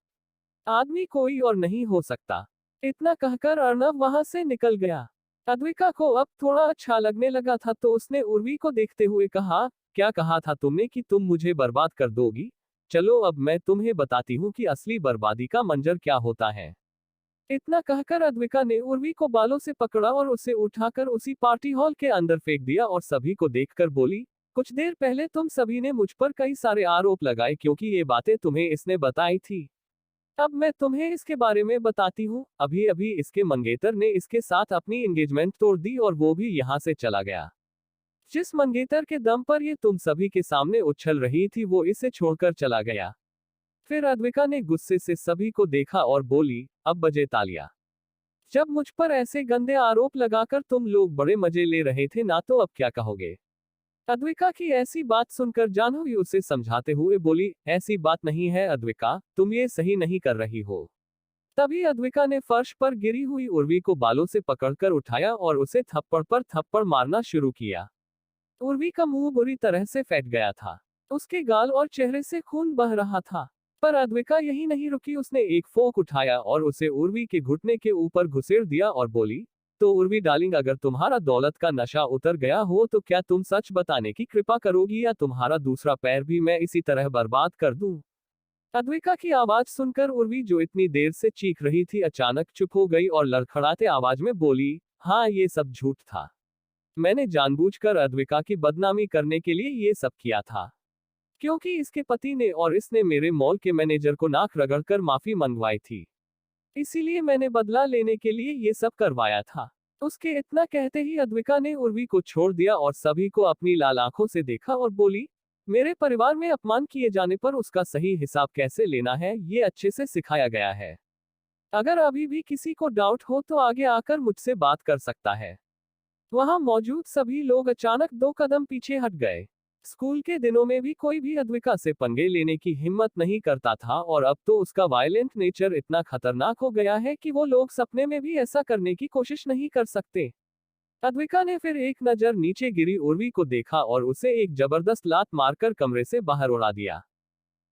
आदमी कोई और नहीं हो सकता। इतना कहकर अर्नव वहां से निकल गया। अद्विका को अब थोड़ा अच्छा लगने लगा था तो उसने उर्वी को देखते हुए कहा, क्या कहा था तुमने कि तुम मुझे बर्बाद कर दोगी? चलो अब मैं तुम्हें बताती हूँ कि असली बर्बादी का मंजर क्या होता है। इतना कहकर अद्विका ने उर्वी को बालों से पकड़ा और उसे उठाकर उसी पार्टी हॉल के अंदर फेंक दिया और सभी को देखकर बोली, कुछ देर पहले तुम सभी ने मुझ पर कई सारे आरोप लगाए क्योंकि ये बातें तुम्हें इसने बताई थी। अब मैं तुम्हें इसके बारे में बताती हूँ। अभी अभी इसके मंगेतर ने इसके साथ अपनी एंगेजमेंट तोड़ दी और वो भी यहाँ से चला गया। जिस मंगेतर के दम पर ये तुम सभी के सामने उछल रही थी वो इसे छोड़कर चला गया। फिर अद्विका ने गुस्से से सभी को देखा और बोली, अब बजे तालियां। जब मुझ पर ऐसे गंदे आरोप लगाकर तुम लोग बड़े मजे ले रहे थे ना तो अब क्या कहोगे? अद्विका की ऐसी बात सुनकर जाह्नवी उसे समझाते हुए बोली, ऐसी बात नहीं है अद्विका, तुम ये सही नहीं कर रही हो। तभी अद्विका ने फर्श पर गिरी हुई उर्वी को बालों से पकड़कर उठाया और उसे थप्पड़ पर थप्पड़ मारना शुरू किया। उर्वी का मुंह बुरी तरह से फट गया था। उसके गाल और चेहरे से खून बह रहा था। पर अद्विका यही नहीं रुकी, उसने एक फोक उठाया और उसे उर्वी के घुटने के ऊपर घुसेड़ दिया और बोली, तो उर्वी डार्लिंग, अगर तुम्हारा दौलत का नशा उतर गया हो तो क्या तुम सच बताने की कृपा करोगी या तुम्हारा दूसरा पैर भी मैं इसी तरह बर्बाद कर दूं? अद्विका की आवाज सुनकर उर्वी, जो इतनी देर से चीख रही थी, अचानक चुप हो गई और लड़खड़ाते आवाज में बोली, हाँ, ये सब झूठ था। मैंने जानबूझकर अद्विका की बदनामी करने के लिए ये सब किया था। क्योंकि इसके पति ने और इसने मेरे मॉल के मैनेजर को नाक रगड़कर माफी मंगवाई थी। इसीलिए मैंने बदला लेने के लिए ये सब करवाया था। उसके इतना कहते ही अद्विका ने उर्वी को छोड़ दिया और सभी को अपनी लाल आंखों से देखा और बोली, मेरे परिवार में अपमान किए जाने पर उसका सही हिसाब कैसे लेना है ये अच्छे से सिखाया गया है। अगर अभी भी किसी को डाउट हो तो आगे आकर मुझसे बात कर सकता है। वहां मौजूद सभी लोग अचानक 2 कदम पीछे हट गए। स्कूल के दिनों में भी कोई भी अद्विका से पंगे लेने की हिम्मत नहीं करता था और अब तो उसका वायलेंट नेचर इतना खतरनाक हो गया है कि वो लोग सपने में भी ऐसा करने की कोशिश नहीं कर सकते। अद्विका ने फिर एक नजर नीचे गिरी उर्वी को देखा और उसे एक जबरदस्त लात मारकर कमरे से बाहर उड़ा दिया।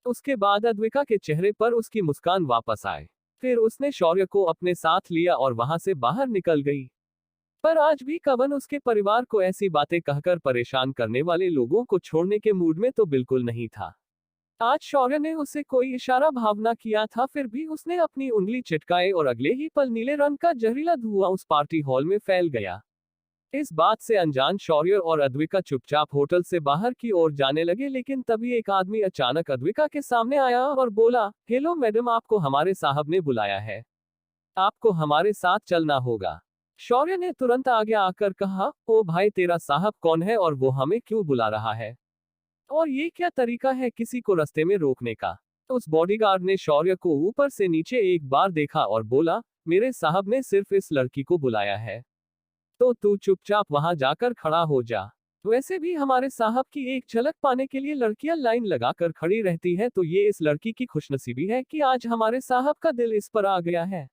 उसके बाद अद्विका के चेहरे पर उसकी मुस्कान वापस आए। फिर उसने शौर्य को अपने साथ लिया और वहां से बाहर निकल गई। पर आज भी कवन उसके परिवार को ऐसी बातें कहकर परेशान करने वाले लोगों को छोड़ने के मूड में तो बिल्कुल नहीं था। आज शौर्य ने उसे कोई इशारा भावना किया था, फिर भी उसने अपनी उंगली चिटकाए और अगले ही पल नीले रंग का जहरीला धुआं उस पार्टी हॉल में फैल गया। इस बात से अनजान शौर्य और अद्विका चुपचाप होटल से बाहर की ओर जाने लगे, लेकिन तभी एक आदमी अचानक अद्विका के सामने आया और बोला, हेलो मैडम, आपको हमारे साहब ने बुलाया है। आपको हमारे साथ चलना होगा। शौर्य ने तुरंत आगे आकर कहा, ओ भाई, तेरा साहब कौन है और वो हमें क्यों बुला रहा है? और ये क्या तरीका है किसी को रास्ते में रोकने का? उस बॉडीगार्ड ने शौर्य को ऊपर से नीचे एक बार देखा और बोला, मेरे साहब ने सिर्फ इस लड़की को बुलाया है, तो तू चुपचाप वहां जाकर खड़ा हो जा। वैसे भी हमारे साहब की एक झलक पाने के लिए लड़कियां लाइन लगाकर खड़ी रहती है, तो ये इस लड़की की खुशनसीबी है कि आज हमारे साहब का दिल इस पर आ गया है।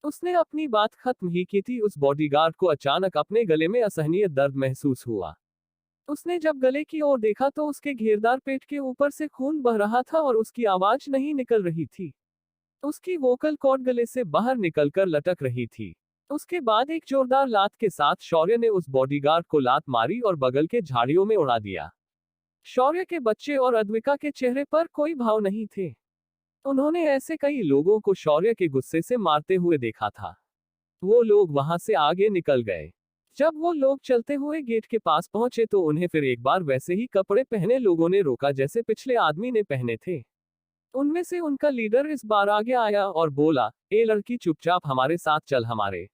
उसने अपनी बात खत्म ही की थी, उस बॉडीगार्ड को अचानक अपने गले में असहनीय दर्द महसूस हुआ। उसने जब गले की ओर देखा तो उसके घेरदार पेट के ऊपर से खून बह रहा था और उसकी आवाज नहीं निकल रही थी। उसकी वोकल कॉर्ड गले से बाहर निकलकर लटक रही थी। उसके बाद एक जोरदार लात के साथ शौर्य ने उस बॉडीगार्ड को लात मारी और बगल के झाड़ियों में उड़ा दिया। शौर्य के बच्चे और अद्विका के चेहरे पर कोई भाव नहीं थे। उन्होंने ऐसे कई लोगों को शौर्य के गुस्से से मारते हुए देखा था। वो लोग वहां से आगे निकल गए। जब वो लोग चलते हुए गेट के पास पहुंचे तो उन्हें फिर एक बार वैसे ही कपड़े पहने लोगों ने रोका जैसे पिछले आदमी ने पहने थे। उनमें से उनका लीडर इस बार आगे आया और बोला, ए लड़की, चुपचाप हमारे साथ चल। हमारे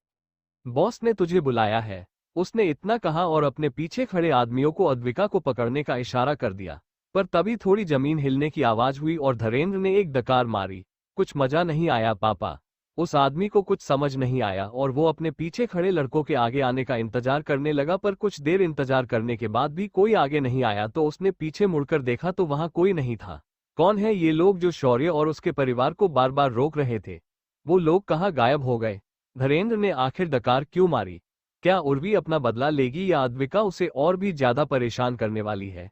बॉस ने तुझे बुलाया है। उसने इतना कहा और अपने पीछे खड़े आदमियों को अद्विका को पकड़ने का इशारा कर दिया। पर तभी थोड़ी जमीन हिलने की आवाज हुई और धीरेन्द्र ने एक डकार मारी। कुछ मजा नहीं आया पापा। उस आदमी को कुछ समझ नहीं आया और वो अपने पीछे खड़े लड़कों के आगे आने का इंतजार करने लगा, पर कुछ देर इंतजार करने के बाद भी कोई आगे नहीं आया तो उसने पीछे मुड़कर देखा तो वहां कोई नहीं था। कौन है ये लोग जो शौर्य और उसके परिवार को बार बार रोक रहे थे? वो लोग कहाँ गायब हो गए? धीरेन्द्र ने आखिर डकार क्यों मारी? क्या उर्वी अपना बदला लेगी या अद्विका उसे और भी ज्यादा परेशान करने वाली है?